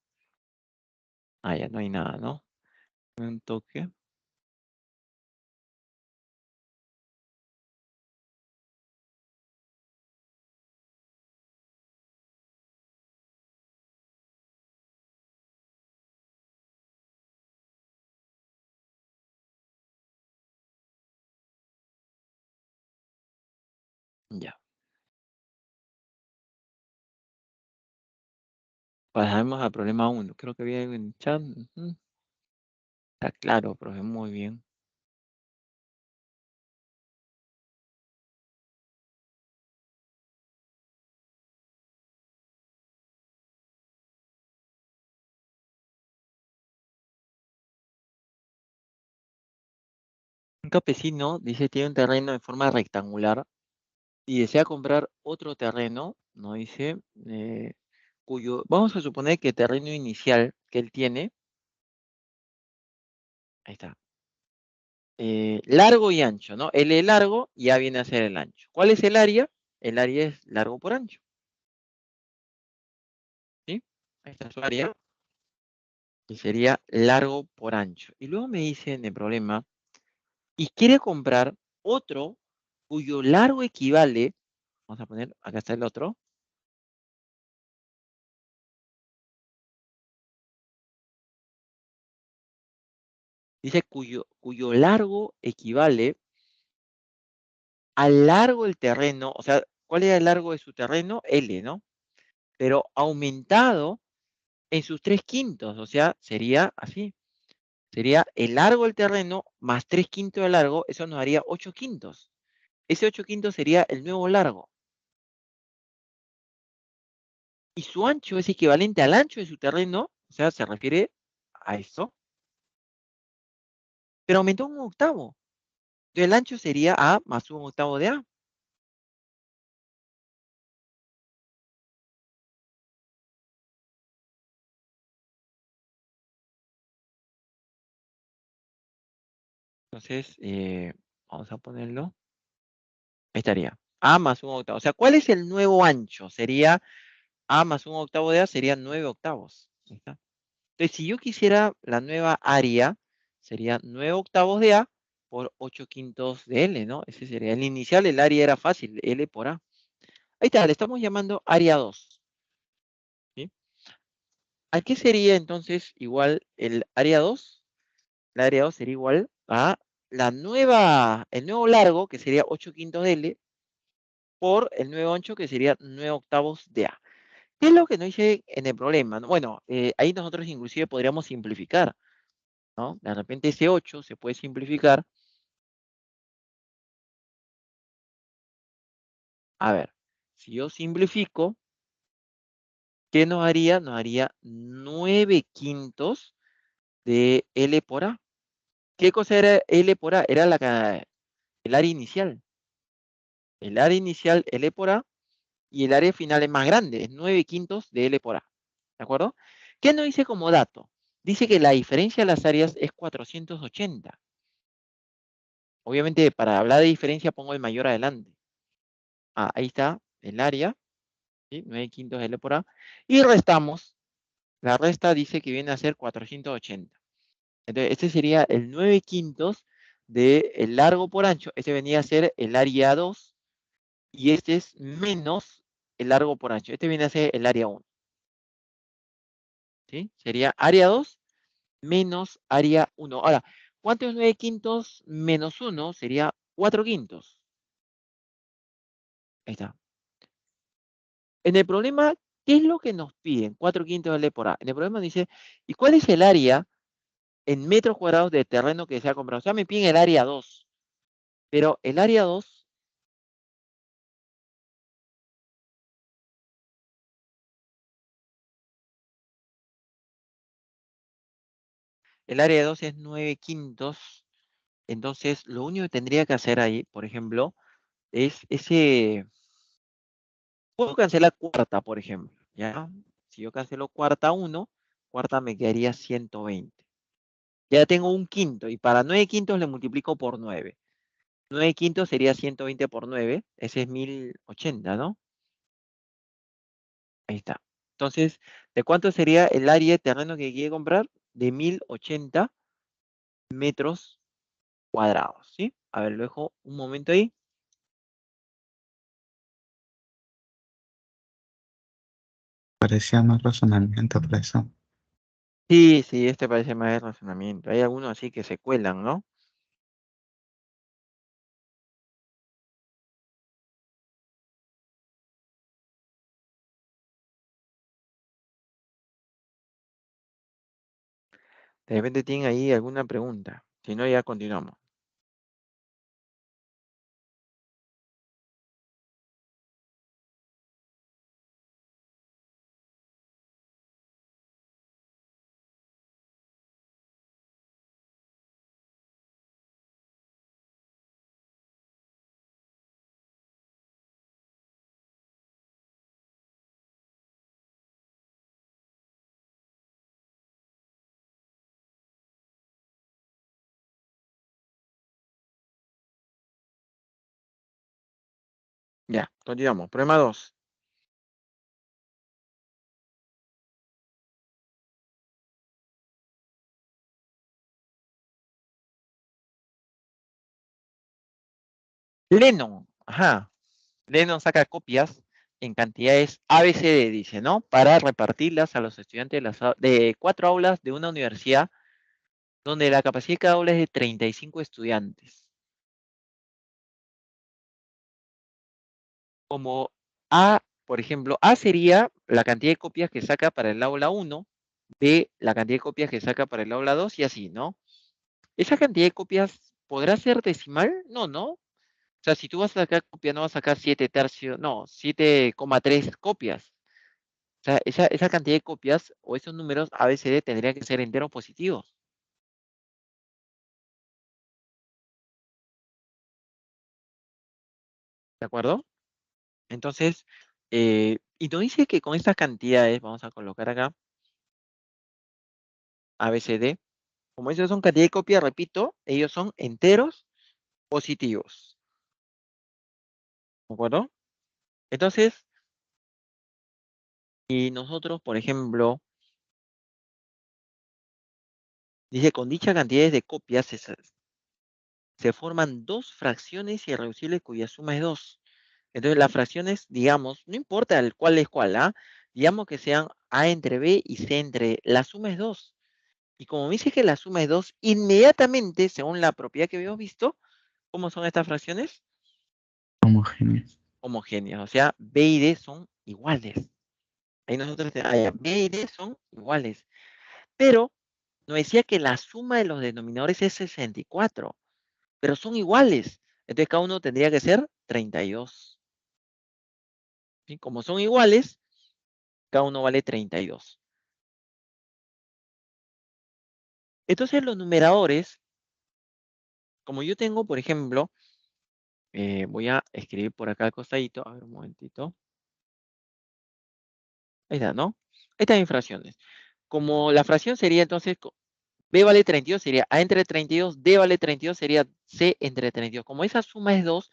Ah, ya no hay nada, ¿no? Un toque. Ya. Pasamos al problema 1. Creo que había algo en el chat. Ujú. Está claro, profe, muy bien. Un campesino, dice, tiene un terreno de forma rectangular y desea comprar otro terreno, ¿no? Dice, cuyo, vamos a suponer que el terreno inicial que él tiene, ahí está, largo y ancho, ¿no? El largo ya viene a ser el ancho. ¿Cuál es el área? El área es largo por ancho, ¿sí? Ahí está su área, que sería largo por ancho. Y luego me dice en el problema, y quiere comprar otro cuyo largo equivale, vamos a poner, acá está el otro, dice cuyo largo equivale al largo del terreno, o sea, ¿cuál era el largo de su terreno? L, ¿no? Pero aumentado en sus 3/5, o sea, sería así. Sería el largo del terreno más 3/5 de largo, eso nos daría 8/5. Ese 8/5 sería el nuevo largo. Y su ancho es equivalente al ancho de su terreno, o sea, se refiere a eso, pero aumentó un octavo. Entonces el ancho sería A más un octavo de A. Entonces, vamos a ponerlo. Ahí estaría. A más un octavo. O sea, ¿cuál es el nuevo ancho? Sería A más un octavo de A, sería 9 octavos. Ahí está. Entonces, si yo quisiera la nueva área, sería 9 octavos de A por 8/5 de L, ¿no? Ese sería el inicial, el área era fácil, L por A. Ahí está, le estamos llamando área 2. ¿Sí? ¿A qué sería entonces igual el área 2? El área 2 sería igual a el nuevo largo, que sería 8/5 de L, por el nuevo ancho, que sería 9 octavos de A. ¿Qué es lo que nos dice en el problema? ¿No? Bueno, ahí nosotros inclusive podríamos simplificar, ¿no? De repente ese 8 se puede simplificar. A ver, si yo simplifico, ¿qué nos haría? Nos haría 9/5 de L por A. ¿Qué cosa era L por A? Era el área inicial. El área inicial L por A y el área final es más grande, es 9/5 de L por A. ¿De acuerdo? ¿Qué nos dice como dato? Dice que la diferencia de las áreas es 480. Obviamente, para hablar de diferencia pongo el mayor adelante. Ah, ahí está el área, ¿sí? 9/5 de L por A. Y restamos. La resta dice que viene a ser 480. Entonces, este sería el 9/5 del largo por ancho. Este venía a ser el área 2 y este es menos el largo por ancho. Este viene a ser el área 1. ¿Sí? Sería área 2 menos área 1. Ahora, ¿cuánto es 9/5 menos 1? Sería 4/5. Ahí está. En el problema, ¿qué es lo que nos piden? 4/5 de L por A. En el problema dice, ¿y cuál es el área en metros cuadrados de terreno que se ha comprado? O sea, me piden el área 2. Pero el área 2, el área 2 es 9/5. Entonces, lo único que tendría que hacer ahí, por ejemplo, es puedo cancelar cuarta, por ejemplo, ¿ya? Si yo cancelo cuarta 1, cuarta me quedaría 120. Ya tengo un quinto y para 9/5 le multiplico por 9. 9/5 sería 120 por 9, ese es 1080, ¿no? Ahí está. Entonces, ¿de cuánto sería el área de terreno que quiere comprar? De 1080 metros cuadrados, ¿sí? A ver, lo dejo un momento ahí. Parecía más razonamiento por eso. Sí, sí, este parece más de razonamiento. Hay algunos así que se cuelan, ¿no? De repente tienen ahí alguna pregunta. Si no, ya continuamos. Ya, continuamos. Problema 2. Lennon, ajá. Lennon saca copias en cantidades ABCD, dice, ¿no? Para repartirlas a los estudiantes de 4 aulas de una universidad donde la capacidad de cada aula es de 35 estudiantes. Como A, por ejemplo, A sería la cantidad de copias que saca para el aula 1, B, la cantidad de copias que saca para el aula 2 y así, ¿no? ¿Esa cantidad de copias podrá ser decimal? No, ¿no? O sea, si tú vas a sacar copia, no vas a sacar 7 tercios, no, 7,3 copias. O sea, esa cantidad de copias o esos números ABCD tendrían que ser enteros positivos. ¿De acuerdo? Entonces, y nos dice que con estas cantidades, vamos a colocar acá, ABCD, como esas son cantidad de copias, repito, ellos son enteros positivos. ¿De acuerdo? Entonces, y nosotros, por ejemplo, dice con dicha cantidad de copias se forman dos fracciones irreducibles cuya suma es 2. Entonces, las fracciones, digamos, no importa cuál es cuál, ¿ah? Digamos que sean A entre B y C entre, la suma es 2. Y como me dice que la suma es 2, inmediatamente, según la propiedad que habíamos visto, ¿cómo son estas fracciones? Homogéneas. Homogéneas, o sea, B y D son iguales. Ahí nosotros tenemos, B y D son iguales. Pero nos decía que la suma de los denominadores es 64, pero son iguales. Entonces cada uno tendría que ser 32. ¿Sí? Como son iguales, cada uno vale 32. Entonces los numeradores, como yo tengo, por ejemplo, voy a escribir por acá al costadito, a ver un momentito. Ahí está, ¿no? Estas son fracciones. Como la fracción sería entonces, B vale 32, sería A entre 32, D vale 32, sería C entre 32. Como esa suma es 2,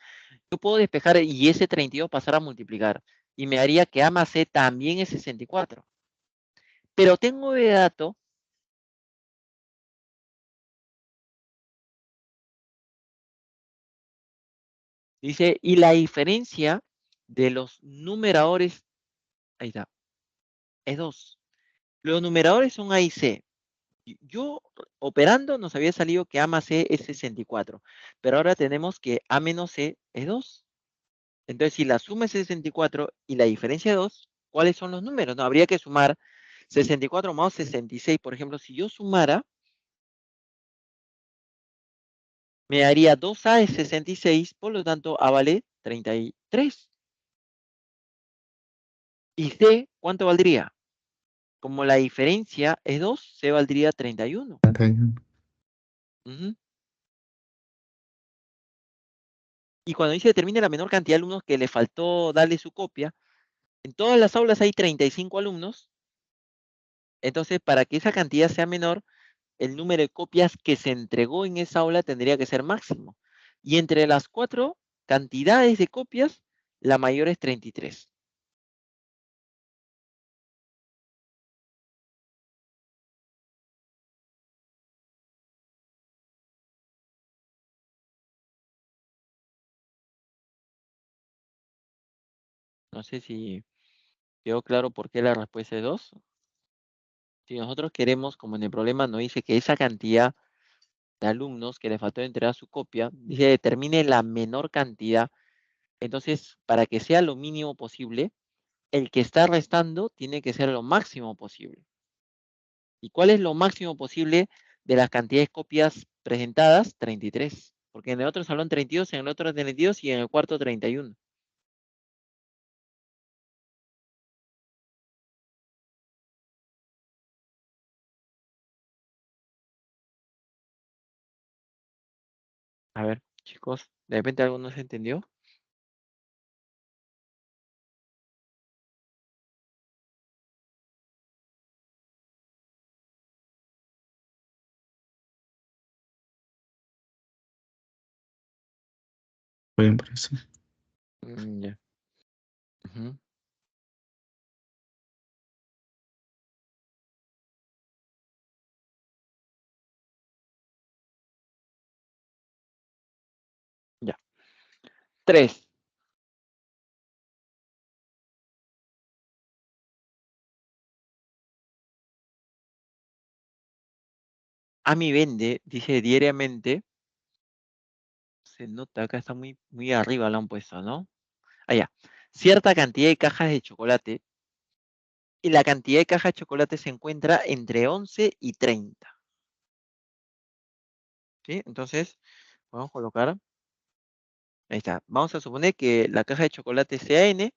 yo puedo despejar y ese 32 pasar a multiplicar. Y me haría que A más C también es 64. Pero tengo de dato, dice, y la diferencia de los numeradores, ahí está, es 2. Los numeradores son A y C. Yo operando nos había salido que A más C es 64, pero ahora tenemos que A menos C es 2. Entonces, si la suma es 64 y la diferencia es 2, ¿cuáles son los números? No, habría que sumar 64 más 66. Por ejemplo, si yo sumara, me daría 2A es 66, por lo tanto, A vale 33. ¿Y C cuánto valdría? Como la diferencia es 2, C valdría 31. 31. Ujú. Y cuando dice determine la menor cantidad de alumnos que le faltó darle su copia, en todas las aulas hay 35 alumnos, entonces para que esa cantidad sea menor, el número de copias que se entregó en esa aula tendría que ser máximo. Y entre las 4 cantidades de copias, la mayor es 33. No sé si quedó claro por qué la respuesta es 2. Si nosotros queremos, como en el problema nos dice que esa cantidad de alumnos que le faltó entregar su copia, dice determine la menor cantidad. Entonces, para que sea lo mínimo posible, el que está restando tiene que ser lo máximo posible. ¿Y cuál es lo máximo posible de las cantidades de copias presentadas? 33. Porque en el otro salón 32, en el otro 32 y en el cuarto 31. A ver, chicos, ¿de repente algo no se entendió? Muy bien, profesor. Ya. Ujú. Ya. 3. Ami vende, dice diariamente. Se nota, acá está muy, muy arriba lo han puesto, ¿no? Allá. Cierta cantidad de cajas de chocolate. Y la cantidad de cajas de chocolate se encuentra entre 11 y 30. ¿Sí? Entonces, vamos a colocar. Ahí está. Vamos a suponer que la caja de chocolate sea N.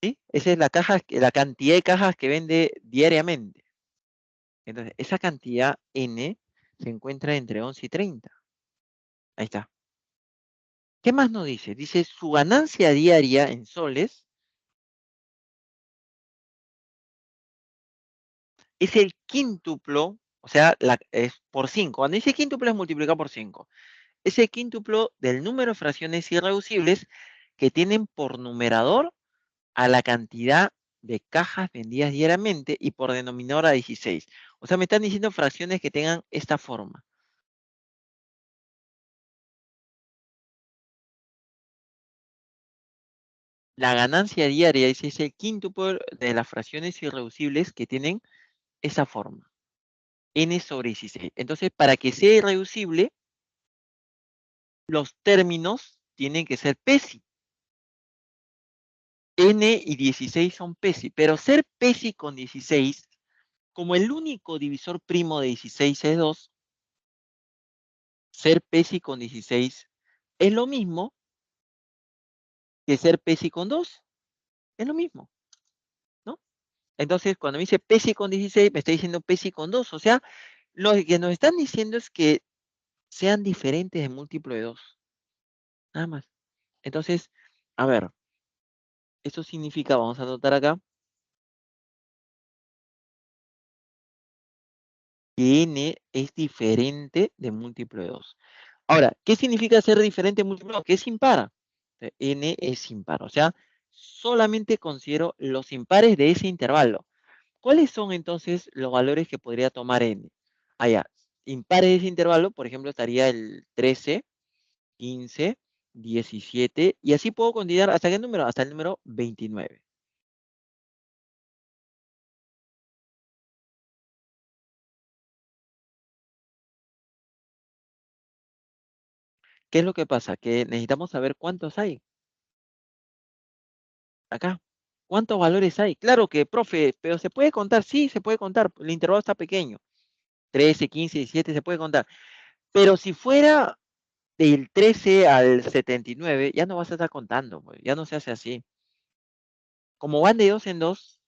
¿Sí? Esa es la cantidad de cajas que vende diariamente. Entonces, esa cantidad N se encuentra entre 11 y 30. Ahí está. ¿Qué más nos dice? Dice su ganancia diaria en soles es el quíntuplo, o sea, es por 5. Cuando dice quíntuplo es multiplicado por 5. Es el quíntuplo del número de fracciones irreducibles que tienen por numerador a la cantidad de cajas vendidas diariamente y por denominador a 16. O sea, me están diciendo fracciones que tengan esta forma. La ganancia diaria es el quíntuplo de las fracciones irreducibles que tienen esa forma. N sobre 16. Entonces, para que sea irreducible, los términos tienen que ser PESI. N y 16 son PESI, pero ser PESI con 16, como el único divisor primo de 16 es 2, ser PESI con 16 es lo mismo que ser PESI con 2. Es lo mismo, ¿no? Entonces, cuando me dice PESI con 16, me está diciendo PESI con 2. O sea, lo que nos están diciendo es que sean diferentes de múltiplo de 2. Nada más. Entonces, a ver, eso significa, vamos a anotar acá, que n es diferente de múltiplo de 2. Ahora, ¿qué significa ser diferente de múltiplo de 2? Que es impar. N es impar, o sea, solamente considero los impares de ese intervalo. ¿Cuáles son entonces los valores que podría tomar n? Allá, impares de ese intervalo, por ejemplo, estaría el 13, 15, 17, y así puedo continuar hasta qué número, hasta el número 29. ¿Qué es lo que pasa? Que necesitamos saber cuántos hay acá. ¿Cuántos valores hay? Claro que, profe, pero ¿se puede contar? Sí, se puede contar. El intervalo está pequeño. 13, 15, 17 se puede contar. Pero si fuera del 13 al 79, ya no vas a estar contando, pues, ya no se hace así. Como van de dos en dos,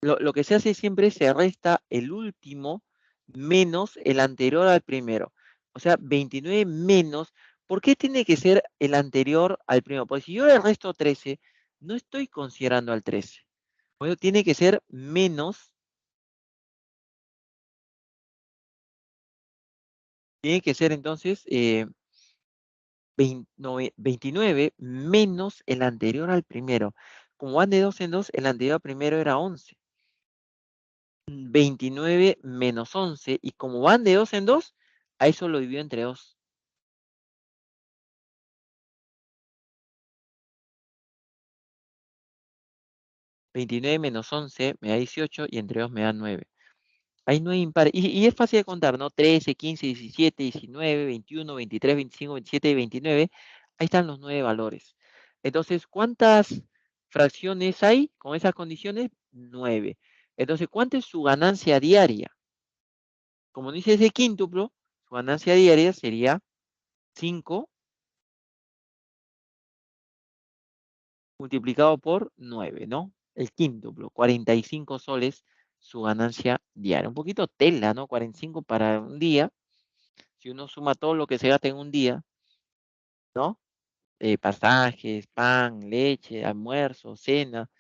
lo que se hace siempre se resta el último menos el anterior al primero. O sea, 29 menos. ¿Por qué tiene que ser el anterior al primero? Porque si yo le resto 13, no estoy considerando al 13. Bueno, tiene que ser menos, tiene que ser entonces 29 menos el anterior al primero. Como van de dos en dos, el anterior al primero era 11. 29 menos 11, y como van de dos en dos, a eso lo divido entre 2. 29 menos 11 me da 18 y entre 2 me da 9. Hay 9 impares. Y es fácil de contar, ¿no? 13, 15, 17, 19, 21, 23, 25, 27 y 29. Ahí están los 9 valores. Entonces, ¿cuántas fracciones hay con esas condiciones? 9. Entonces, ¿cuánto es su ganancia diaria? Como dice ese quíntuplo, su ganancia diaria sería 5 multiplicado por 9, ¿no? El quíntuplo, 45 soles su ganancia diaria. Un poquito tela, ¿no? 45 para un día. Si uno suma todo lo que se gasta en un día, ¿no? Pasajes, pan, leche, almuerzo, cena,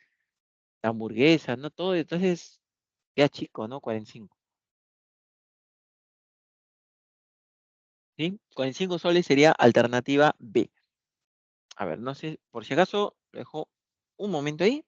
hamburguesa, ¿no? Todo, entonces queda chico, ¿no? 45. ¿Sí? 45 soles sería alternativa B. A ver, no sé, por si acaso, lo dejo un momento ahí.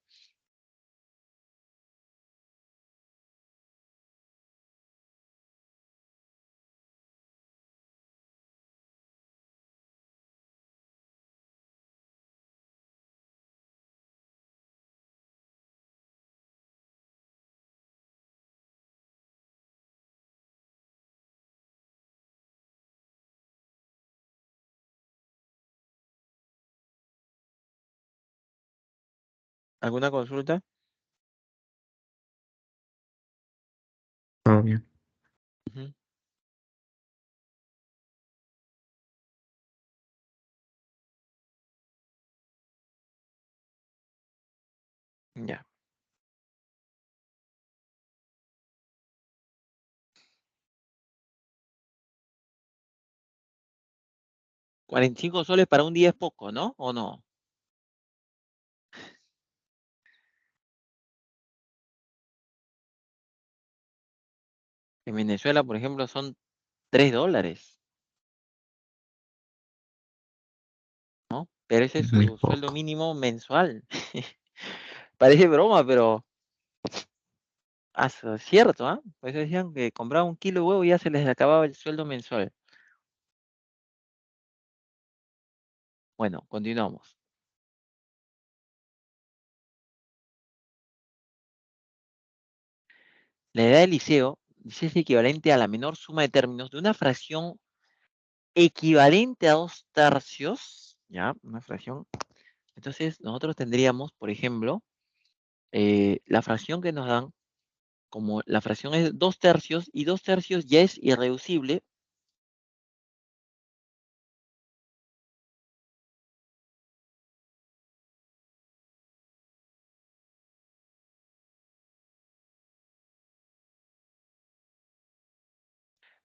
¿Alguna consulta? Todo bien. Ujú. Ya. 45 soles para un día es poco, ¿no? ¿O no? En Venezuela, por ejemplo, son $3, ¿no? Pero ese es Muy su sueldo poco. mínimo mensual. Parece broma, pero es cierto, ¿ah? Pues decían que compraban un kilo de huevo y ya se les acababa el sueldo mensual. Bueno, continuamos. La edad del liceo dice es equivalente a la menor suma de términos de una fracción equivalente a 2 tercios, ¿ya? Una fracción. Entonces, nosotros tendríamos, por ejemplo, la fracción que nos dan, como la fracción es 2 tercios y 2 tercios ya es irreducible,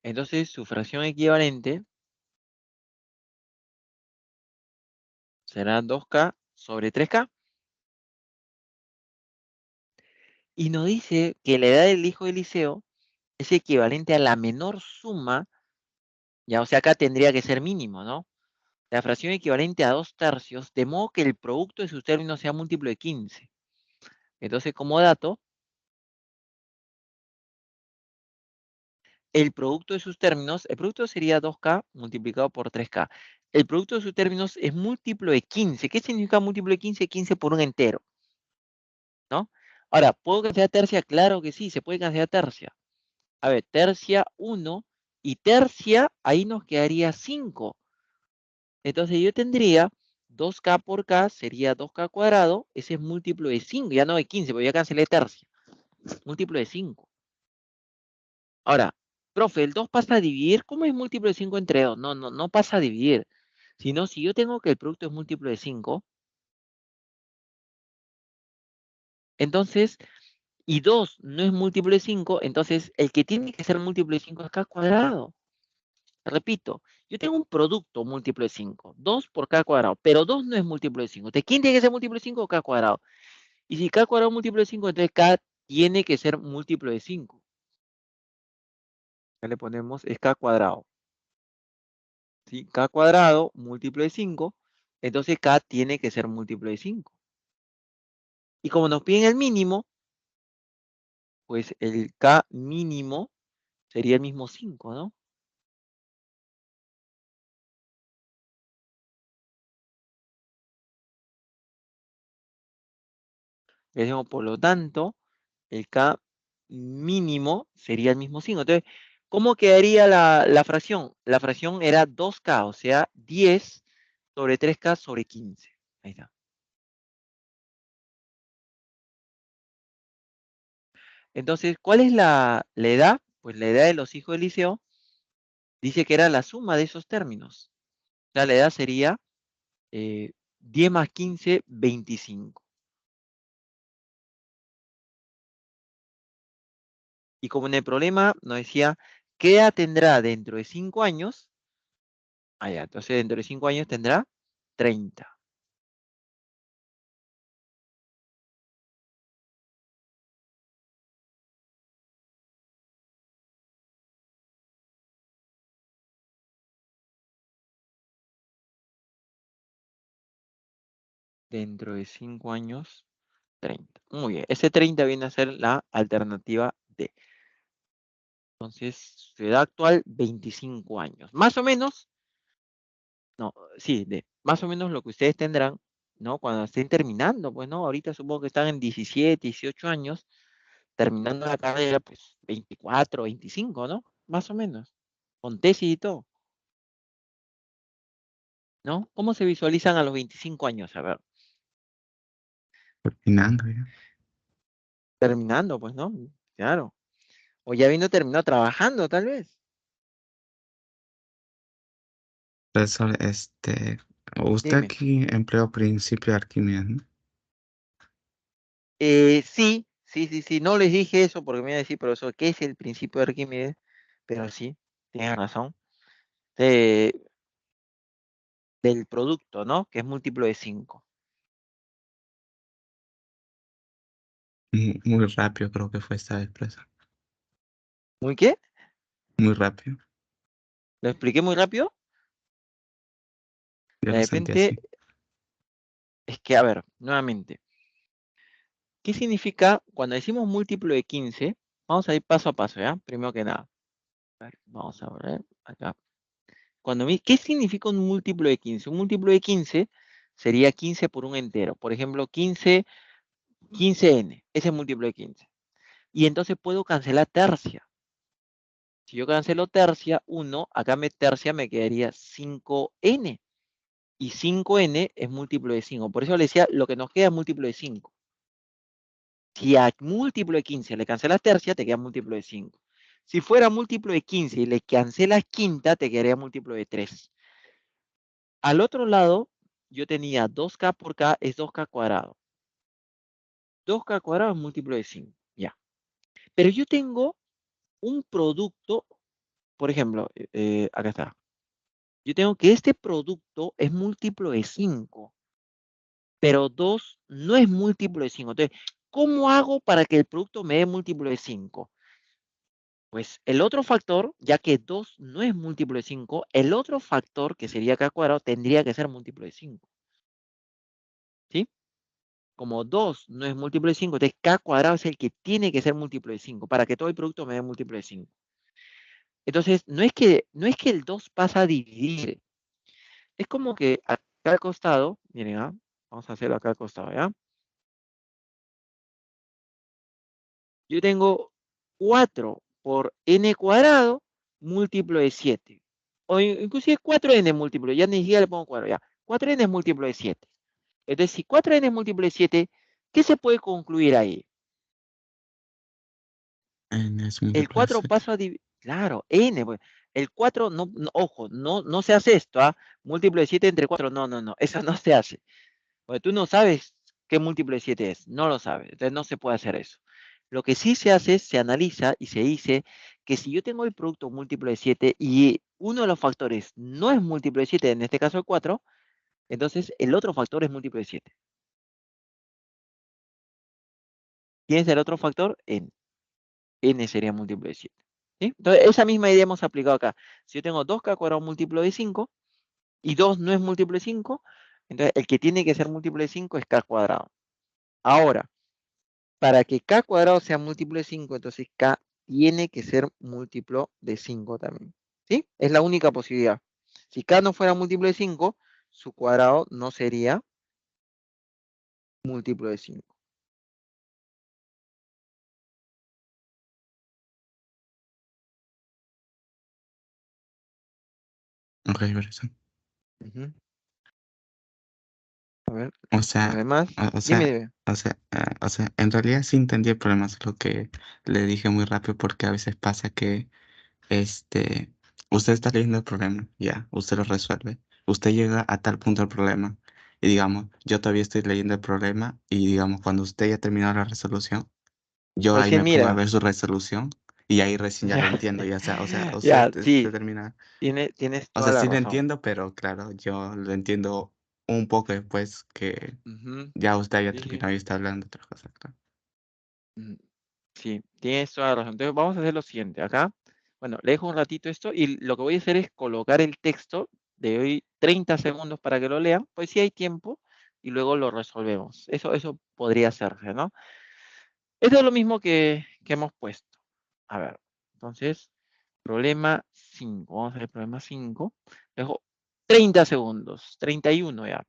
entonces su fracción equivalente será 2K sobre 3K. Y nos dice que la edad del hijo de Liceo es equivalente a la menor suma, ya, o sea, acá tendría que ser mínimo, ¿no? La fracción equivalente a 2 tercios, de modo que el producto de sus términos sea múltiplo de 15. Entonces, como dato, el producto de sus términos, el producto sería 2K multiplicado por 3K. El producto de sus términos es múltiplo de 15. ¿Qué significa múltiplo de 15? 15 por un entero, ¿no? Ahora, ¿puedo cancelar tercia? Claro que sí, se puede cancelar tercia. A ver, tercia 1 y tercia, ahí nos quedaría 5. Entonces yo tendría 2K por K sería 2K cuadrado, ese es múltiplo de 5, ya no de 15, porque ya cancelé tercia, múltiplo de 5. Ahora, profe, el 2 pasa a dividir, ¿cómo es múltiplo de 5 entre 2? No, no, no pasa a dividir, sino si yo tengo que el producto es múltiplo de 5, entonces, y 2 no es múltiplo de 5, entonces el que tiene que ser múltiplo de 5 es K cuadrado. Repito, yo tengo un producto múltiplo de 5, 2 por K cuadrado, pero 2 no es múltiplo de 5. Entonces, ¿quién tiene que ser múltiplo de 5 o K cuadrado? Y si K cuadrado es múltiplo de 5, entonces K tiene que ser múltiplo de 5. Ya le ponemos, es K cuadrado. ¿Sí? K cuadrado múltiplo de 5, entonces K tiene que ser múltiplo de 5. Y como nos piden el mínimo, pues el K mínimo sería el mismo 5, ¿no? Le decimos, por lo tanto, el K mínimo sería el mismo 5. Entonces, ¿cómo quedaría la fracción? La fracción era 2K, o sea, 10 sobre 3K sobre 15. Ahí está. Entonces, ¿cuál es la edad? Pues la edad de los hijos de Liceo dice que era la suma de esos términos. O sea, la edad sería 10 más 15, 25. Y como en el problema nos decía, ¿qué edad tendrá dentro de 5 años? Ah, ya, entonces dentro de 5 años tendrá 30. Dentro de 5 años, 30. Muy bien, ese 30 viene a ser la alternativa D. Entonces, su edad actual, 25 años. Más o menos, no, sí, D. Más o menos lo que ustedes tendrán, ¿no? Cuando estén terminando, pues, ¿no? Ahorita supongo que están en 17, 18 años, terminando la carrera, pues, 24, 25, ¿no? Más o menos. Con tesis y todo, ¿no? ¿Cómo se visualizan a los 25 años? A ver. Terminando ya. Terminando, pues, ¿no? Claro. O ya vino terminado trabajando, tal vez. Profesor, usted Dime. aquí empleó principio de Arquímedes, ¿no? Sí. No les dije eso porque me iba a decir, profesor, ¿qué es el principio de Arquímedes? Pero sí, tienes razón. Eh, del producto, ¿no? Que es múltiplo de 5. Muy rápido creo que fue esta vez, profesor. ¿Muy qué? Muy rápido. ¿Lo expliqué muy rápido? Yo De lo sentí repente, así. es que, a ver, nuevamente, ¿qué significa cuando decimos múltiplo de 15? Vamos a ir paso a paso, ¿ya? Primero que nada. A ver, vamos a ver acá. ¿Qué significa un múltiplo de 15? Un múltiplo de 15 sería 15 por un entero. Por ejemplo, 15n, ese es múltiplo de 15. Y entonces puedo cancelar tercia. Si yo cancelo tercia, 1, acá tercia me quedaría 5n. Y 5n es múltiplo de 5. Por eso le decía, lo que nos queda es múltiplo de 5. Si a múltiplo de 15 le cancelas tercia, te queda múltiplo de 5. Si fuera múltiplo de 15 y le cancelas quinta, te quedaría múltiplo de 3. Al otro lado, yo tenía 2k por k es 2k cuadrado. 2k cuadrado es múltiplo de 5. Ya. Pero yo tengo un producto, por ejemplo, acá está. Yo tengo que este producto es múltiplo de 5, pero 2 no es múltiplo de 5. Entonces, ¿cómo hago para que el producto me dé múltiplo de 5? Pues el otro factor, ya que 2 no es múltiplo de 5, el otro factor, que sería k cuadrado, tendría que ser múltiplo de 5. ¿Sí? Como 2 no es múltiplo de 5, entonces k cuadrado es el que tiene que ser múltiplo de 5 para que todo el producto me dé múltiplo de 5. Entonces, no es que el 2 pasa a dividir. Es como que acá al costado, miren, vamos a hacerlo acá al costado, ¿ya? Yo tengo 4 por n cuadrado múltiplo de 7. O inclusive 4n múltiplo, ya ni siquiera le pongo cuadrado, ya. 4n es múltiplo de 7. Entonces, si 4n es múltiplo de 7, ¿qué se puede concluir ahí? N es El múltiplo de 4 7. pasa a dividir, claro, n, pues. El 4, ojo, no se hace esto, ¿ah? Múltiplo de 7 entre 4, no, eso no se hace. Porque tú no sabes qué múltiplo de 7 es, no lo sabes, entonces no se puede hacer eso. Lo que sí se hace es, se analiza y se dice que si yo tengo el producto múltiplo de 7 y uno de los factores no es múltiplo de 7, en este caso el 4, entonces el otro factor es múltiplo de 7. ¿Quién es el otro factor? N sería múltiplo de 7. ¿Sí? Entonces, esa misma idea hemos aplicado acá. Si yo tengo 2k cuadrado múltiplo de 5 y 2 no es múltiplo de 5, entonces el que tiene que ser múltiplo de 5 es k cuadrado. Ahora, para que k cuadrado sea múltiplo de 5, entonces k tiene que ser múltiplo de 5 también. ¿Sí? Es la única posibilidad. Si k no fuera múltiplo de 5, su cuadrado no sería múltiplo de 5. Ok, profesor. Ujú. A ver, O los sea, demás. o, o Dime, sea, dime. en realidad sí entendí el problema, solo que le dije muy rápido porque a veces pasa que Este, usted está leyendo el problema, ya, usted lo resuelve. Usted llega a tal punto del problema y digamos, yo todavía estoy leyendo el problema y digamos, cuando usted ya terminó la resolución, yo Es ahí que me pongo a mira, ver su resolución y ahí recién ya le ya, entiendo, ya sea, o sea, usted ya, te sí, termina, tienes o toda sea, la sí lo razón. entiendo, pero claro, yo lo entiendo un poco después que Ujú. ya usted haya Sí, sí. terminado y está hablando de otras cosas, claro. Mm, sí, tienes toda la razón. Entonces vamos a hacer lo siguiente. Acá, bueno, le dejo un ratito esto y lo que voy a hacer es colocar el texto de hoy 30 segundos para que lo lean, pues si hay tiempo y luego lo resolvemos. Eso podría hacerse, ¿no? Esto es lo mismo que hemos puesto. A ver, entonces, problema 5. Vamos a hacer el problema 5. Dejo 30 segundos, 31 ya.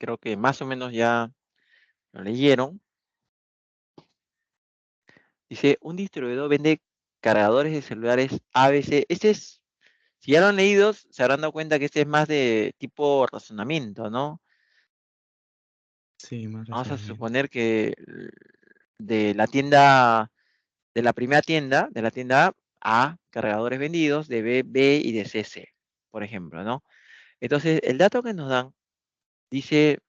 creo que más o menos ya lo leyeron. Dice, un distribuidor vende cargadores de celulares ABC. Este es, si ya lo han leído, se habrán dado cuenta que este es más de tipo razonamiento, ¿no? Sí, más Vamos a razonamiento. suponer que de la tienda, de la primera tienda, de la tienda A, cargadores vendidos, de B, B y de C, C, por ejemplo, ¿no? Entonces, el dato que nos dan dice,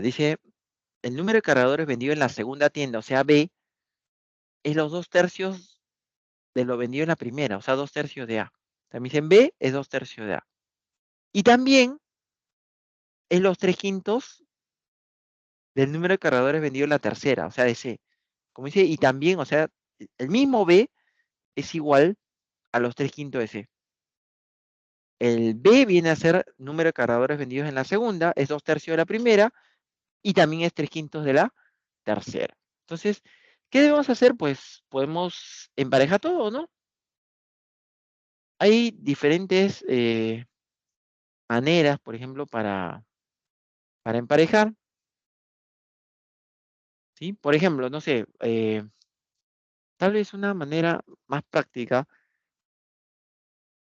dice, el número de cargadores vendidos en la segunda tienda, o sea, B, es los 2/3 de lo vendido en la primera, o sea, 2/3 de A. También dicen B es 2/3 de A. Y también es los 3/5 del número de cargadores vendidos en la tercera, o sea, de C. Como dice, y también, o sea, el mismo B es igual a los 3/5 de C. El B viene a ser número de cargadores vendidos en la segunda, es 2/3 de la primera y también es 3/5 de la tercera. Entonces, ¿qué debemos hacer? Pues podemos emparejar todo, ¿no? Hay diferentes maneras, por ejemplo, para emparejar, ¿sí? Por ejemplo, no sé, tal vez una manera más práctica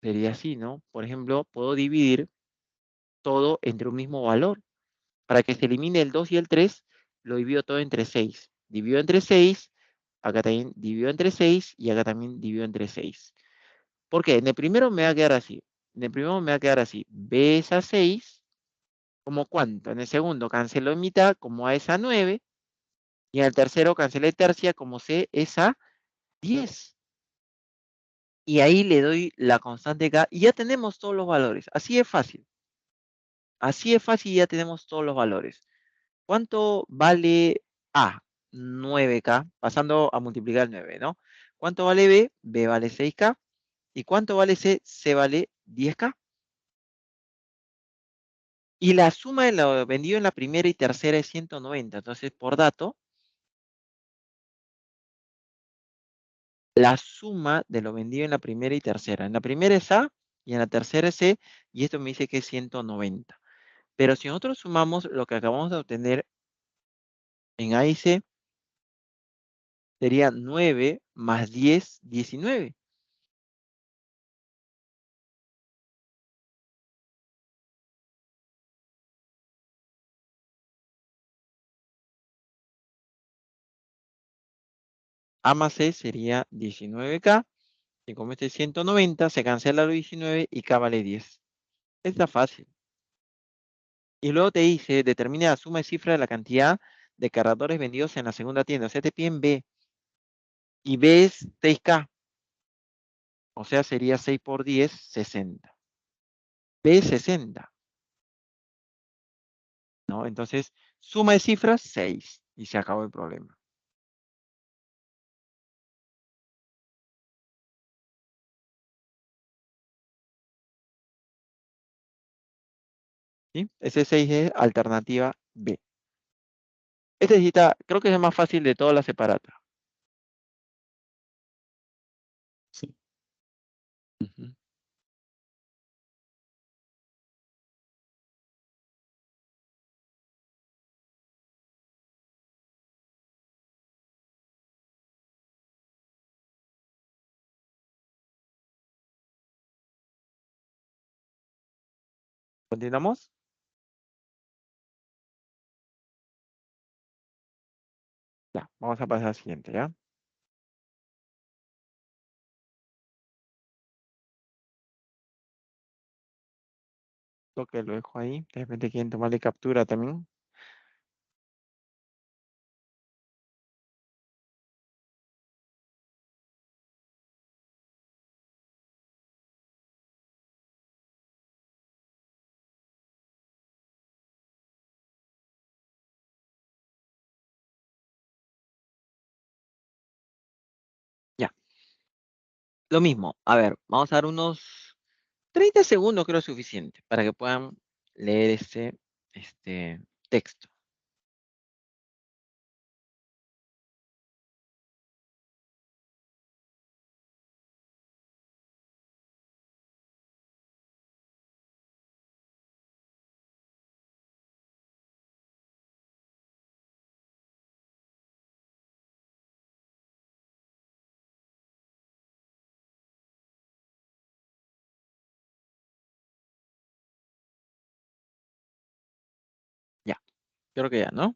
sería así, ¿no? Por ejemplo, puedo dividir todo entre un mismo valor. Para que se elimine el 2 y el 3, lo divido todo entre 6. Divido entre 6, acá también divido entre 6 y acá también divido entre 6. ¿Por qué? En el primero me va a quedar así. En el primero me va a quedar así. B es a 6, ¿como cuánto? En el segundo cancelo en mitad, como A es a 9. Y en el tercero cancelé tercia, como C es a 10. Y ahí le doy la constante K y ya tenemos todos los valores. Así es fácil. Así es fácil y ya tenemos todos los valores. ¿Cuánto vale A? 9K, pasando a multiplicar el 9, ¿no? ¿Cuánto vale B? B vale 6K. ¿Y cuánto vale C? C vale 10K. Y la suma de lo vendido en la primera y tercera es 190. Entonces, por dato, la suma de lo vendido en la primera y tercera. En la primera es A y en la tercera es C, y esto me dice que es 190. Pero si nosotros sumamos lo que acabamos de obtener en A y C, sería 9 más 10, 19. A más C sería 19K, y como este es 190, se cancela los 19 y K vale 10. Está fácil. Y luego te dice, determina la suma de cifras de la cantidad de cargadores vendidos en la segunda tienda. O sea, te piden B. Y B es 6K. O sea, sería 6 por 10, 60. B es 60, ¿no? Entonces, suma de cifras, 6. Y se acabó el problema. ¿Sí? Ese 6 es alternativa B. Este sí está, creo que es el más fácil de todas las separatas. Sí. Ujú. ¿Continuamos? Ya, vamos a pasar al siguiente, ¿ya? Lo que lo dejo ahí. De repente quieren tomarle captura también. Ya. Lo mismo. A ver, vamos a dar unos 30 segundos, creo suficiente, para que puedan leer este texto. Creo que ya, ¿no?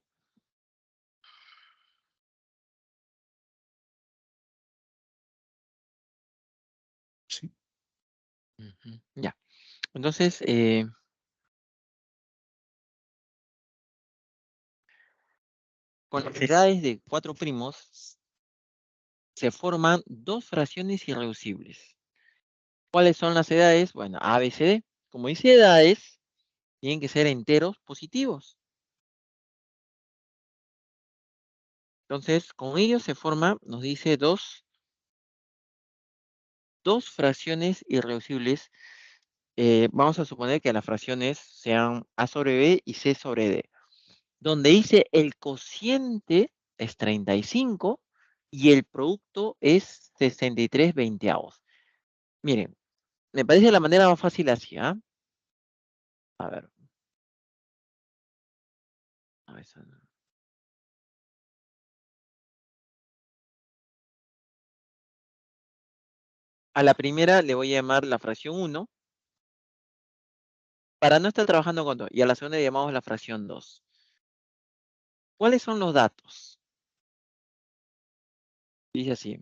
Sí. Ujú, ya. Entonces, con las edades de 4 primos se forman dos fracciones irreducibles. ¿Cuáles son las edades? Bueno, A, B, C, D. Como dice edades, tienen que ser enteros positivos. Entonces, con ello se forma, nos dice dos fracciones irreducibles. Vamos a suponer que las fracciones sean A sobre B y C sobre D. Donde dice el cociente es 35 y el producto es 63 veinteavos. Miren, me parece la manera más fácil así, ¿ah? A ver. A ver, a la primera le voy a llamar la fracción 1 para no estar trabajando con 2. Y a la segunda le llamamos la fracción 2. ¿Cuáles son los datos? Dice así.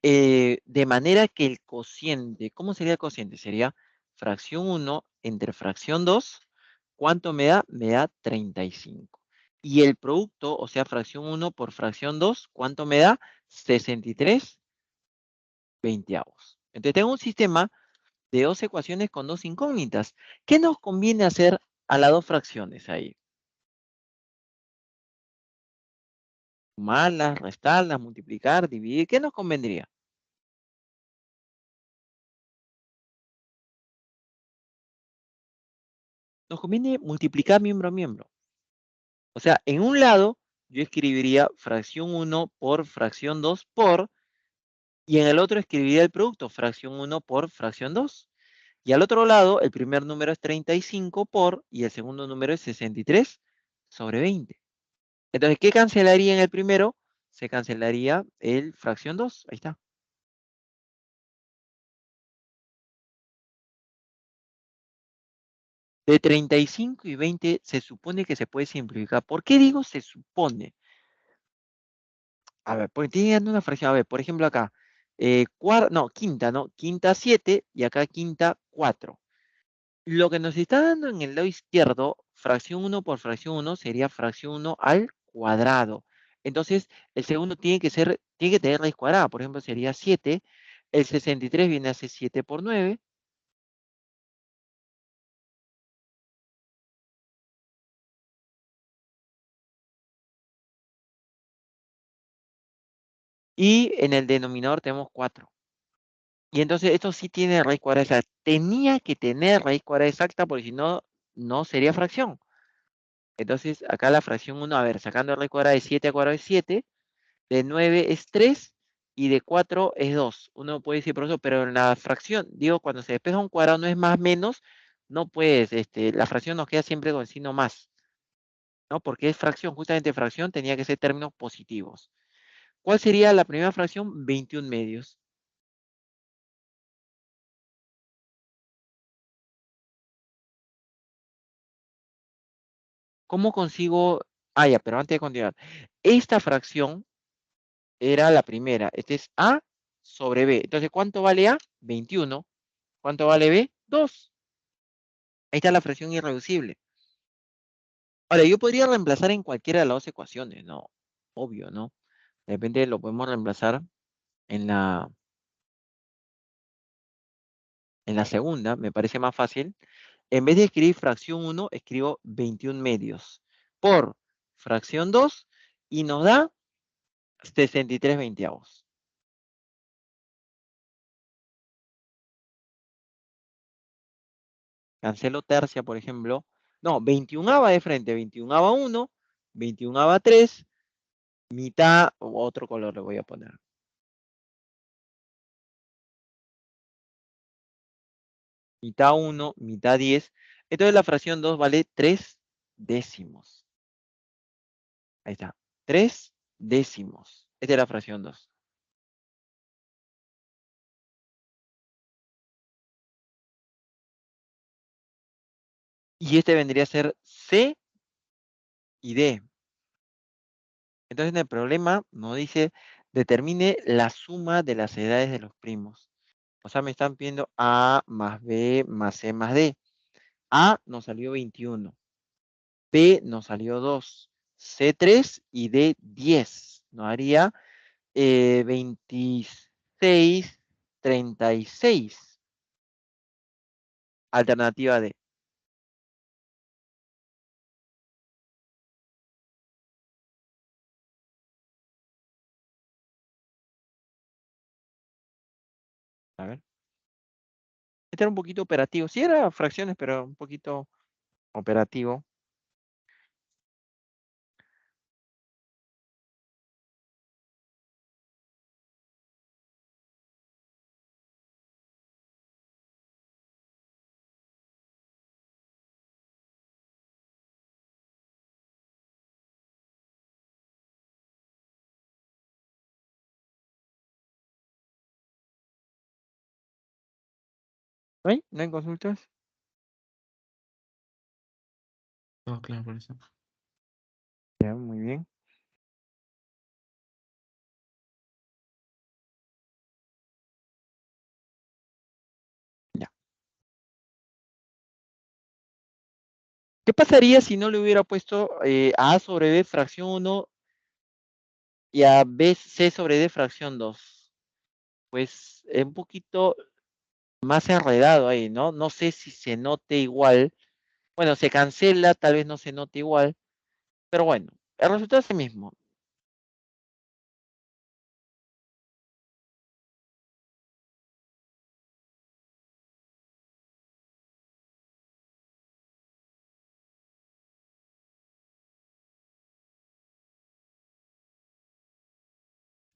De manera que el cociente, ¿cómo sería el cociente? Sería fracción 1 entre fracción 2. ¿Cuánto me da? Me da 35. Y el producto, o sea, fracción 1 por fracción 2, ¿cuánto me da? 63 veinteavos. Entonces tengo un sistema de dos ecuaciones con dos incógnitas. ¿Qué nos conviene hacer a las dos fracciones ahí? Sumarlas, restarlas, multiplicar, dividir. ¿Qué nos convendría? Nos conviene multiplicar miembro a miembro. O sea, en un lado yo escribiría fracción 1 por fracción 2 por, y en el otro escribiría el producto, fracción 1 por fracción 2. Y al otro lado, el primer número es 35 por, y el segundo número es 63 sobre 20. Entonces, ¿qué cancelaría en el primero? Se cancelaría el fracción 2. Ahí está. De 35 y 20 se supone que se puede simplificar. ¿Por qué digo se supone? A ver, porque tienen una fracción. A ver, por ejemplo acá. No, quinta, ¿no? Quinta 7 y acá quinta 4. Lo que nos está dando en el lado izquierdo, fracción 1 por fracción 1 sería fracción 1 al cuadrado. Entonces, el segundo tiene que tener raíz cuadrada. Por ejemplo, sería 7. El 63 viene a ser 7 por 9. Y en el denominador tenemos 4. Y entonces esto sí tiene raíz cuadrada exacta. Tenía que tener raíz cuadrada exacta porque si no, no sería fracción. Entonces acá la fracción 1, a ver, sacando raíz cuadrada de 7 a cuadrado es 7, de 9 es 3 y de 4 es 2. Uno puede decir, profesor, pero en la fracción, digo, cuando se despeja un cuadrado no es más menos, no puedes, la fracción nos queda siempre con signo más, ¿no? Porque es fracción, justamente fracción tenía que ser términos positivos. ¿Cuál sería la primera fracción? 21 medios. ¿Cómo consigo? Ah, ya, pero antes de continuar. Esta fracción era la primera. Este es A sobre B. Entonces, ¿cuánto vale A? 21. ¿Cuánto vale B? 2. Ahí está la fracción irreducible. Ahora, yo podría reemplazar en cualquiera de las dos ecuaciones, ¿no? Obvio, ¿no? De repente lo podemos reemplazar en la segunda, me parece más fácil. En vez de escribir fracción 1, escribo 21 medios por fracción 2 y nos da 63 veinteavos. Cancelo tercia, por ejemplo. No, 21ava de frente, 21ava 1, 21ava 3, mitad, otro color le voy a poner. Mitad 1, mitad 10. Entonces la fracción 2 vale 3 décimos. Ahí está. 3 décimos. Esta es la fracción 2. Y este vendría a ser C y D. Entonces en el problema nos dice, determine la suma de las edades de los primos. O sea, me están pidiendo A más B más C más D. A nos salió 21, B nos salió 2, C 3 y D 10. Nos haría 26, 36. Alternativa D. A ver. Este era un poquito operativo. Sí era fracciones, pero un poquito operativo. ¿No hay? ¿No hay consultas? Todo claro por eso. Ya, muy bien. Ya. ¿Qué pasaría si no le hubiera puesto a A sobre B fracción 1 y a B C sobre D fracción 2? Pues es un poquito más enredado ahí, ¿no? No sé si se note igual. Bueno, se cancela, tal vez no se note igual, pero bueno, el resultado es el mismo.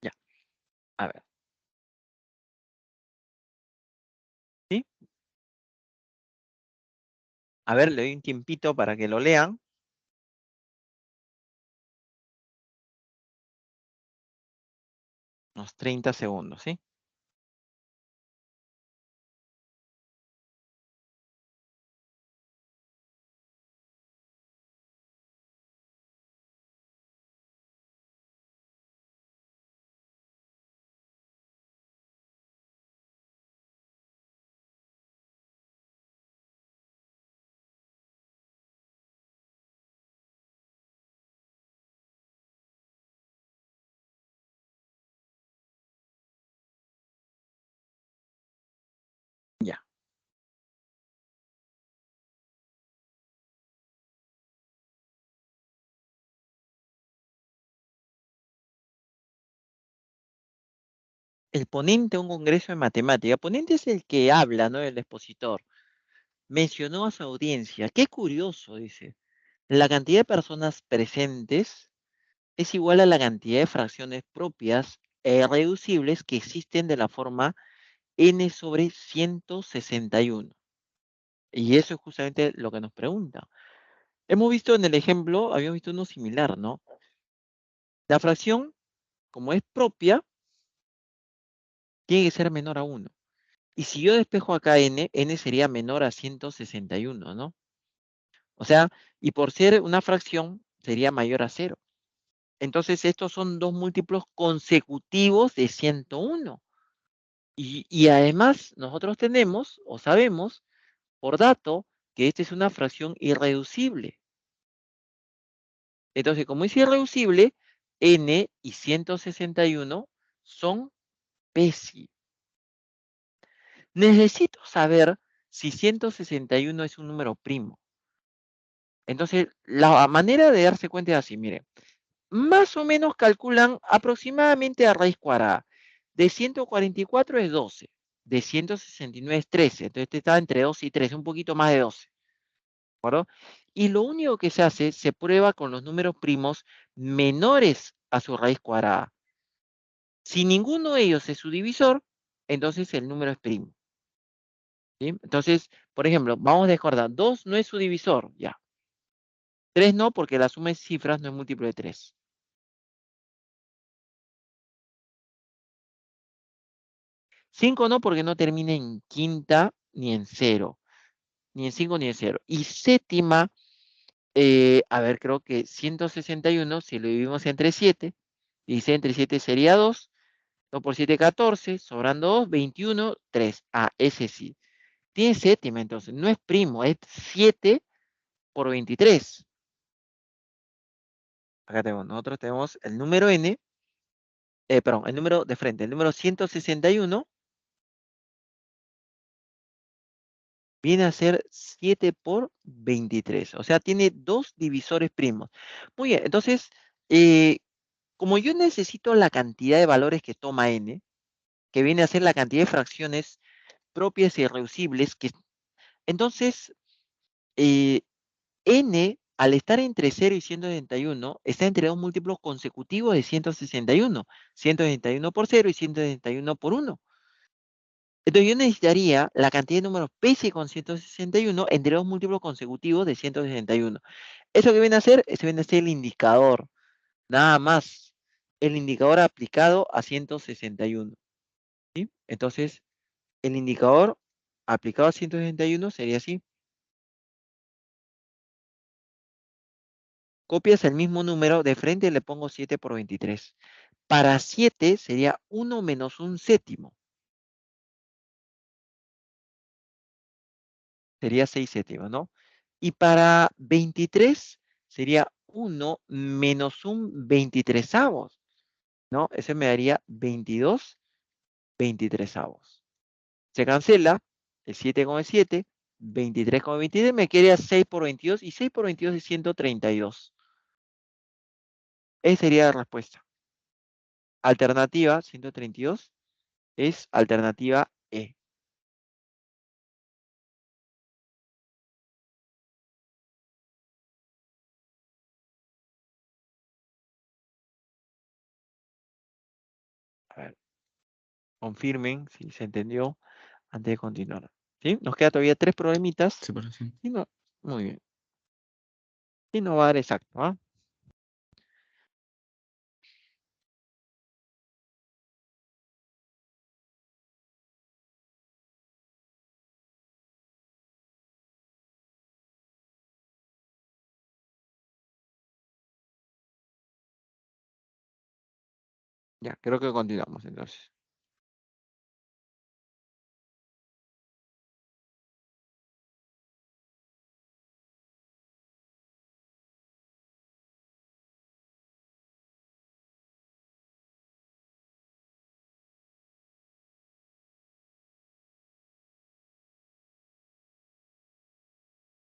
Ya, a ver, ¿sí? A ver, le doy un tiempito para que lo lean. Unos 30 segundos, ¿sí? Ya. El ponente a un congreso de matemática, ponente es el que habla, ¿no? El expositor. Mencionó a su audiencia. Qué curioso, dice. La cantidad de personas presentes es igual a la cantidad de fracciones propias e irreducibles que existen de la forma n sobre 161. Y eso es justamente lo que nos pregunta. Hemos visto en el ejemplo, habíamos visto uno similar, ¿no? La fracción, como es propia, tiene que ser menor a 1. Y si yo despejo acá n sería menor a 161, ¿no? O sea, y por ser una fracción, sería mayor a 0. Entonces, estos son dos múltiplos consecutivos de 101. Y además, nosotros tenemos, o sabemos, por dato, que esta es una fracción irreducible. Entonces, como es irreducible, n y 161 son PESI. Necesito saber si 161 es un número primo. Entonces, la manera de darse cuenta es así, mire, más o menos calculan aproximadamente a raíz cuadrada. De 144 es 12, de 169 es 13, entonces este está entre 12 y 13, un poquito más de 12, ¿de acuerdo? Y lo único que se hace, se prueba con los números primos menores a su raíz cuadrada. Si ninguno de ellos es su divisor, entonces el número es primo, ¿sí? Entonces, por ejemplo, vamos a recordar, 2 no es su divisor, ya. 3 no, porque la suma de cifras no es múltiplo de 3. 5 no, porque no termina en quinta ni en 0. Ni en 5 ni en 0. Y séptima A ver, creo que 161, si lo dividimos entre 7, 16 entre 7 sería 2, 2 por 7, 14, sobrando 2, 21, 3. Ah, ese sí. Tiene séptima, entonces, no es primo, es 7 por 23. Acá tenemos, nosotros tenemos el número n, perdón, el número de frente, el número 161 viene a ser 7 por 23. O sea, tiene dos divisores primos. Muy bien, entonces, eh, como yo necesito la cantidad de valores que toma n, que viene a ser la cantidad de fracciones propias y reducibles, entonces, eh, n, al estar entre 0 y 171, está entre dos múltiplos consecutivos de 161. 161 por 0 y 161 por 1. Entonces yo necesitaría la cantidad de números pese con 161 entre dos múltiplos consecutivos de 161. ¿Eso que viene a hacer? Eso viene a ser el indicador. Nada más. El indicador aplicado a 161. ¿Sí? Entonces, el indicador aplicado a 161 sería así. Copias el mismo número, de frente le pongo 7 por 23. Para 7 sería 1 menos un séptimo. Sería 6 séptimos, ¿no? Y para 23 sería 1 menos un 23avos, ¿no? Ese me daría 22 23avos. Se cancela el 7 con el 7, 23 con el 23, me queda 6 por 22, y 6 por 22 es 132. Esa sería la respuesta. Alternativa 132 es alternativa E. A ver, confirmen si se entendió antes de continuar. ¿Sí? Nos queda todavía 3 problemitas. Sí, por sí. Y no, muy bien. Y no va a dar exacto, ¿ah? Ya, creo que continuamos entonces.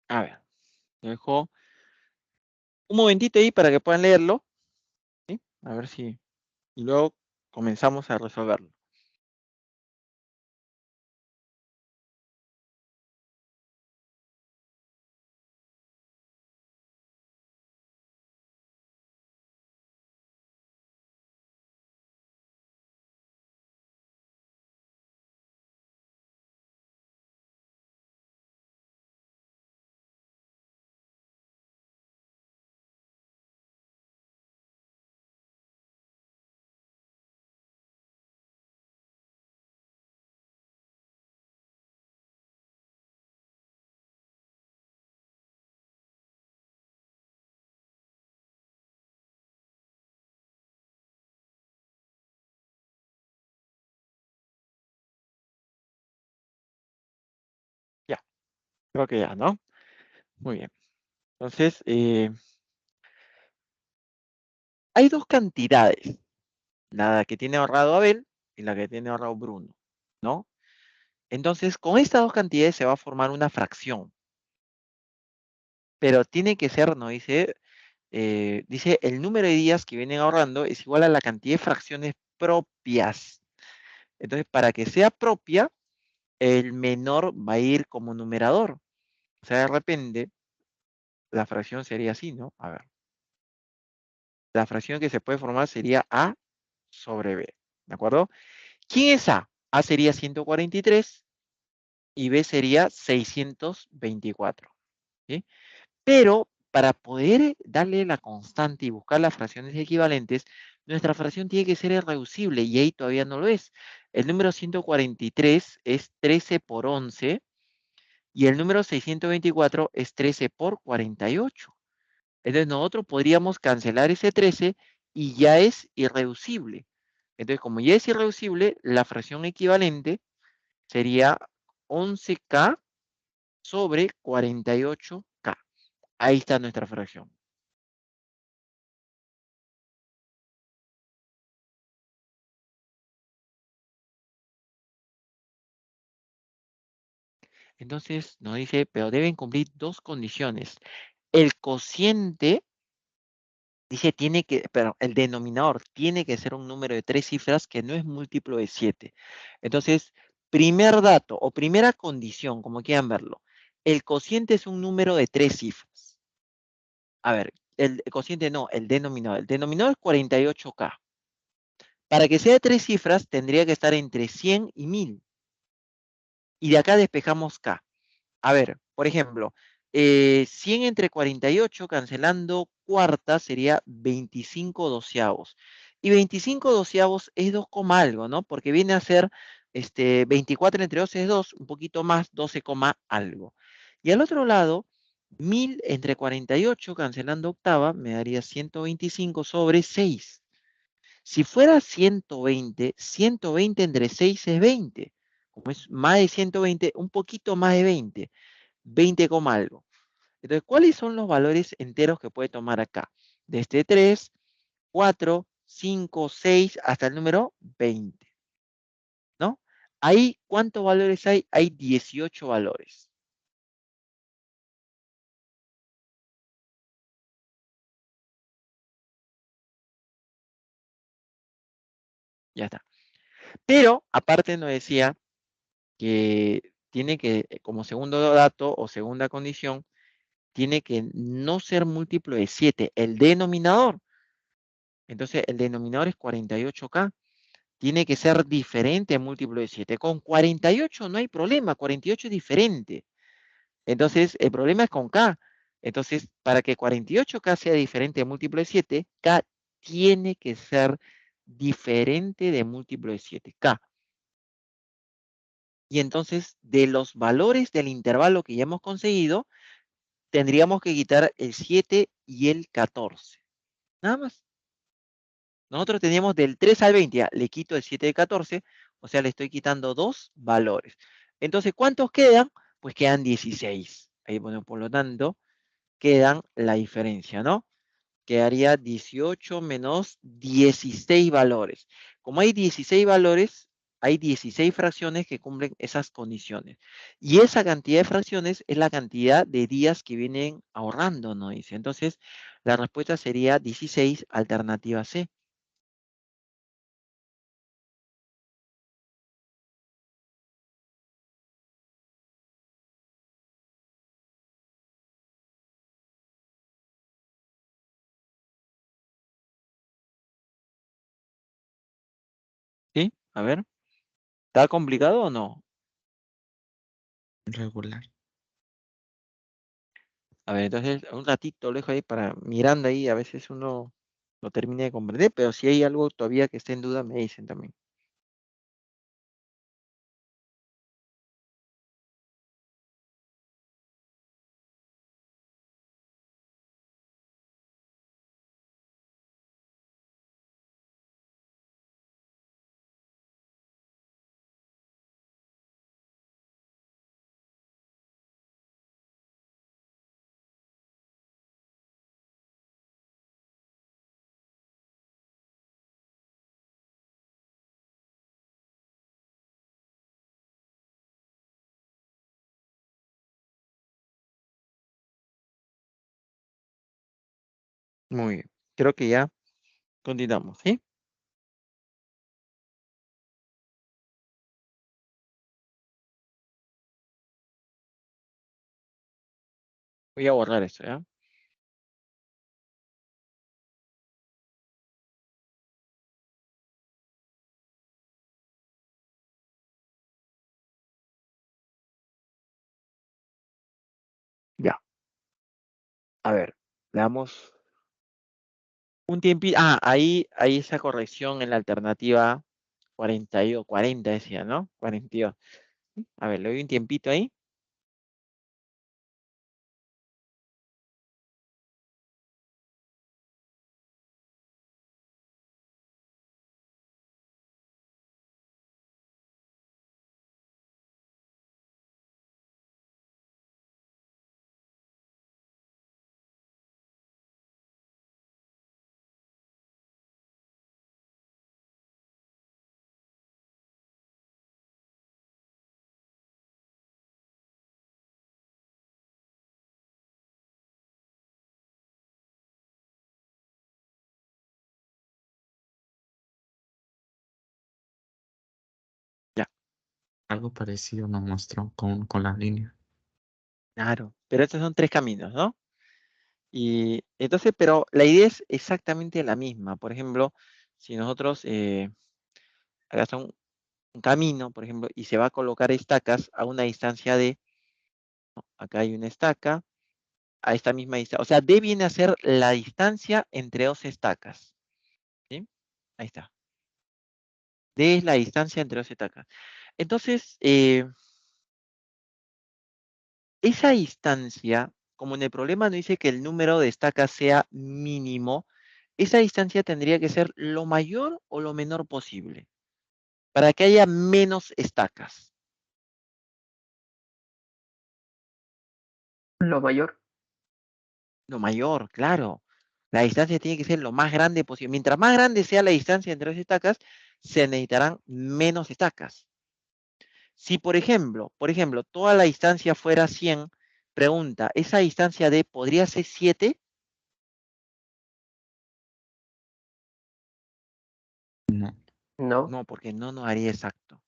A ver, dejo un momentito ahí para que puedan leerlo, ¿sí? A ver si... Y luego comenzamos a resolverlo. Ya, creo que ya, ¿no? Muy bien. Entonces, hay dos cantidades. La que tiene ahorrado Abel y la que tiene ahorrado Bruno, ¿no? Entonces, con estas dos cantidades se va a formar una fracción. Pero tiene que ser, ¿no? Dice, el número de días que vienen ahorrando es igual a la cantidad de fracciones propias. Entonces, para que sea propia, el menor va a ir como numerador. O sea, de repente, la fracción sería así, ¿no? A ver. La fracción que se puede formar sería A sobre B. ¿De acuerdo? ¿Quién es A? A sería 143 y B sería 624. ¿Sí? Pero para poder darle la constante y buscar las fracciones equivalentes, nuestra fracción tiene que ser irreducible y ahí todavía no lo es. El número 143 es 13 por 11 y el número 624 es 13 por 48. Entonces nosotros podríamos cancelar ese 13 y ya es irreducible. Entonces, como ya es irreducible, la fracción equivalente sería 11K sobre 48K. Ahí está nuestra fracción. Entonces nos dice, pero deben cumplir dos condiciones. El cociente, dice, el denominador tiene que ser un número de 3 cifras que no es múltiplo de 7. Entonces, primer dato o primera condición, como quieran verlo, el cociente es un número de 3 cifras. A ver, el cociente no, el denominador. El denominador es 48K. Para que sea de 3 cifras, tendría que estar entre 100 y 1000. Y de acá despejamos K. A ver, por ejemplo, 100 entre 48, cancelando cuarta, sería 25 doceavos. Y 25 doceavos es 2, algo, ¿no? Porque viene a ser 24 entre 12 es 2, un poquito más, 12, algo. Y al otro lado, 1000 entre 48, cancelando octava, me daría 125 sobre 6. Si fuera 120, 120 entre 6 es 20. Como es más de 120, un poquito más de 20. 20, algo. Entonces, ¿cuáles son los valores enteros que puede tomar acá? Desde 3, 4, 5, 6 hasta el número 20. ¿No? Ahí, ¿cuántos valores hay? Hay 18 valores. Ya está. Pero, aparte nos decía que tiene que, como segundo dato o segunda condición, tiene que no ser múltiplo de 7, el denominador. Entonces, el denominador es 48K. Tiene que ser diferente a múltiplo de 7. Con 48 no hay problema, 48 es diferente. Entonces, el problema es con K. Entonces, para que 48K sea diferente a múltiplo de 7, K tiene que ser diferente de múltiplo de 7. K. Y entonces, de los valores del intervalo que ya hemos conseguido, tendríamos que quitar el 7 y el 14. Nada más. Nosotros teníamos del 3 al 20, ya, le quito el 7 de 14, o sea, le estoy quitando dos valores. Entonces, ¿cuántos quedan? Pues quedan 16. Ahí ponemos, por lo tanto, quedan la diferencia, ¿no? Quedaría 18 menos 16 valores. Como hay 16 valores, hay 16 fracciones que cumplen esas condiciones. Y esa cantidad de fracciones es la cantidad de días que vienen ahorrando, ¿no? Dice. Entonces, la respuesta sería 16, alternativa C. ¿Sí? A ver. ¿Está complicado o no? Regular. A ver, entonces un ratito lo dejo ahí para mirando ahí, a veces uno lo termina de comprender, pero si hay algo todavía que esté en duda, me dicen también. Muy bien. Creo que ya continuamos, ¿sí? Voy a borrar esto, ¿ya? Ya. A ver, le damos un tiempito. Ah, ahí esa corrección en la alternativa 42, 40 decía, ¿no? 42. A ver, le doy un tiempito ahí. Algo parecido nos mostró con la línea. Claro, pero estos son 3 caminos, ¿no? Y entonces, pero la idea es exactamente la misma. Por ejemplo, si nosotros acá está un camino, por ejemplo, y se va a colocar estacas a una distancia de, acá hay una estaca, a esta misma distancia. O sea, D viene a ser la distancia entre dos estacas. ¿Sí? Ahí está. D es la distancia entre dos estacas. Entonces, esa distancia, como en el problema no dice que el número de estacas sea mínimo, esa distancia tendría que ser lo mayor o lo menor posible, para que haya menos estacas. Lo mayor. Lo mayor, claro. La distancia tiene que ser lo más grande posible. Mientras más grande sea la distancia entre dos estacas, se necesitarán menos estacas. Si, por ejemplo, toda la distancia fuera 100, pregunta, ¿esa distancia D podría ser 7? No, No. No, porque no nos haría exacto,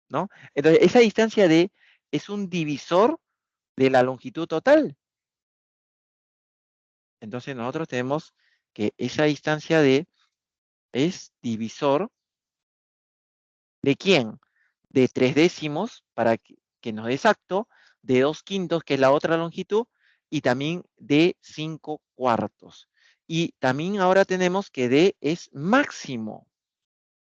¿no? Entonces, esa distancia D es un divisor de la longitud total. Entonces, nosotros tenemos que esa distancia D es divisor ¿de quién? De 3 décimos, para que nos dé exacto, de 2 quintos, que es la otra longitud, y también de 5 cuartos. Y también ahora tenemos que D es máximo.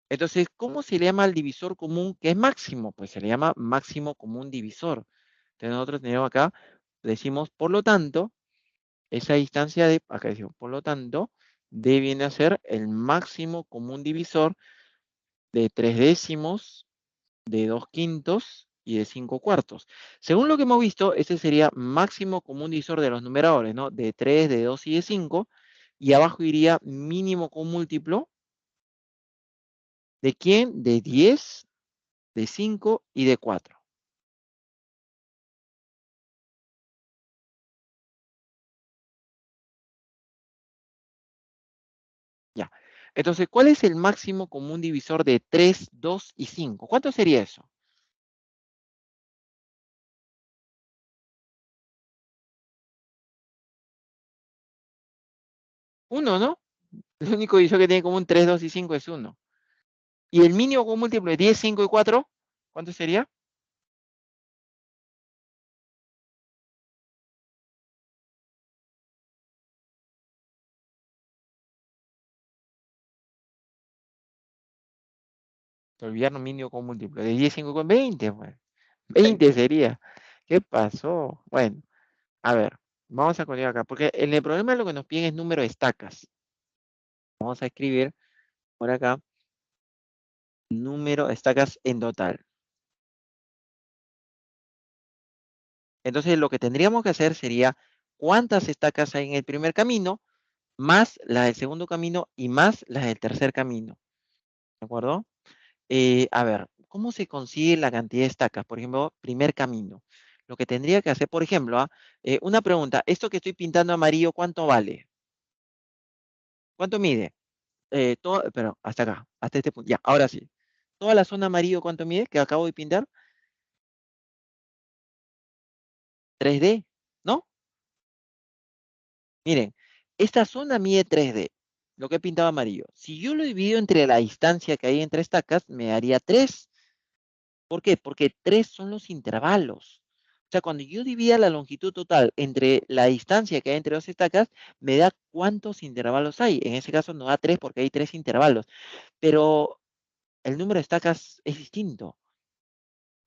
Entonces, ¿cómo se le llama al divisor común que es máximo? Pues se le llama máximo común divisor. Entonces nosotros tenemos acá, decimos, por lo tanto, esa distancia de, acá decimos, por lo tanto, D viene a ser el máximo común divisor de 3 décimos, de 2 quintos y de 5 cuartos. Según lo que hemos visto, ese sería máximo común divisor de los numeradores, ¿no? De 3, de 2 y de 5. Y abajo iría mínimo común múltiplo. ¿De quién? De 10, de 5 y de 4. Ya. Entonces, ¿cuál es el máximo común divisor de 3, 2 y 5? ¿Cuánto sería eso? 1, ¿no? El único divisor que tiene común 3, 2 y 5 es 1. ¿Y el mínimo común múltiplo de 10, 5 y 4? ¿Cuánto sería? Se olvidaron mínimo común múltiplo. De 10, 5 con 20, pues. 20 sería. ¿Qué pasó? Bueno, a ver, vamos a continuar acá, porque en el problema lo que nos piden es número de estacas. Vamos a escribir por acá número de estacas en total. Entonces lo que tendríamos que hacer sería cuántas estacas hay en el primer camino, más las del segundo camino y más las del tercer camino. ¿De acuerdo? A ver, ¿cómo se consigue la cantidad de estacas? Por ejemplo, primer camino. Lo que tendría que hacer, por ejemplo, una pregunta, esto que estoy pintando amarillo, ¿cuánto vale? ¿Cuánto mide? Pero hasta acá, hasta este punto. Ya, ahora sí. Toda la zona amarillo, ¿cuánto mide? Que acabo de pintar. 3D, ¿no? Miren, esta zona mide 3D, lo que he pintado amarillo. Si yo lo divido entre la distancia que hay entre estacas, me daría 3. ¿Por qué? Porque 3 son los intervalos. O sea, cuando yo divida la longitud total entre la distancia que hay entre dos estacas, me da cuántos intervalos hay. En ese caso no da 3 porque hay 3 intervalos. Pero el número de estacas es distinto.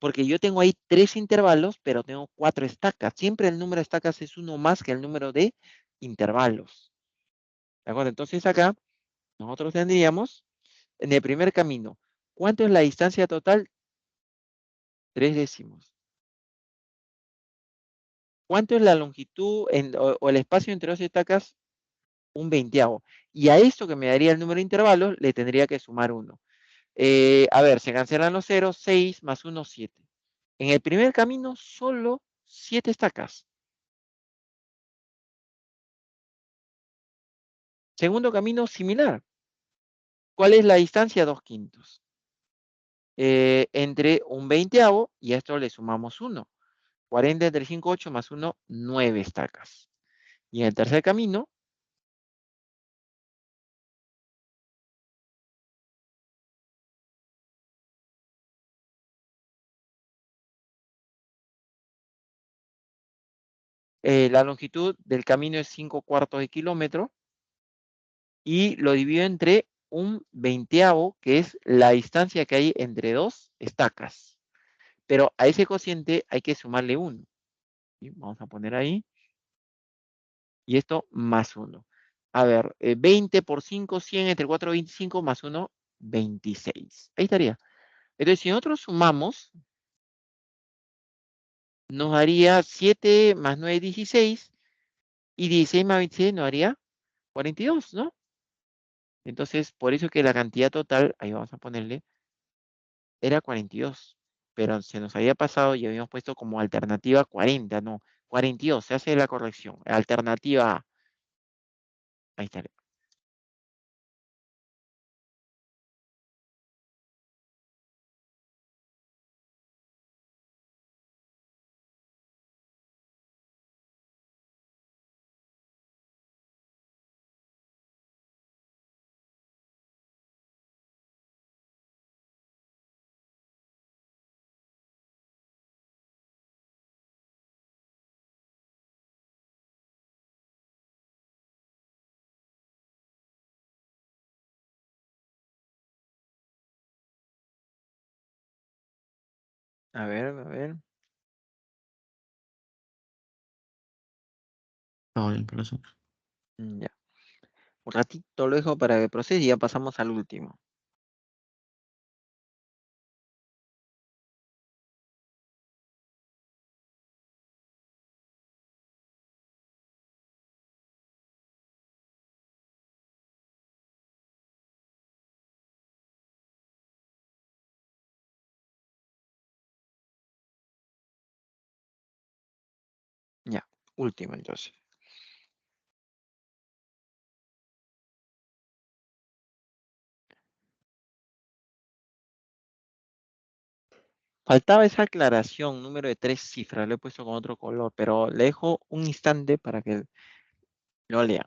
Porque yo tengo ahí 3 intervalos, pero tengo 4 estacas. Siempre el número de estacas es uno más que el número de intervalos. ¿De acuerdo? Entonces acá nosotros tendríamos en el primer camino, ¿cuánto es la distancia total? 3 décimos. ¿Cuánto es la longitud o el espacio entre dos estacas? Un veinteavo. Y a esto que me daría el número de intervalos, le tendría que sumar 1. A ver, se cancelan los ceros, 6 más 1, 7. En el primer camino, solo 7 estacas. Segundo camino, similar. ¿Cuál es la distancia? 2 quintos. entre un 20avo y a esto le sumamos 1. 40 entre 5, 8 más 1, 9 estacas. Y en el tercer camino, la longitud del camino es 5/4 de kilómetro y lo divido entre un 20avo, que es la distancia que hay entre dos estacas. Pero a ese cociente hay que sumarle 1. ¿Sí? Vamos a poner ahí. Y esto más 1. A ver, 20 por 5, 100 entre 4, 25 más 1, 26. Ahí estaría. Entonces, si nosotros sumamos, nos daría 7 más 9, 16. Y 16 más 26 nos daría 42, ¿no? Entonces, por eso que la cantidad total, ahí vamos a ponerle, era 42. Pero se nos había pasado y habíamos puesto como alternativa 40, no, 42, se hace la corrección. Alternativa A. Ahí está. A ver, a ver. Todo bien, profesor. Ya. Un ratito lo dejo para que procese y ya pasamos al último. Ya, último entonces. Faltaba esa aclaración, número de 3 cifras, lo he puesto con otro color, pero le dejo un instante para que lo lean.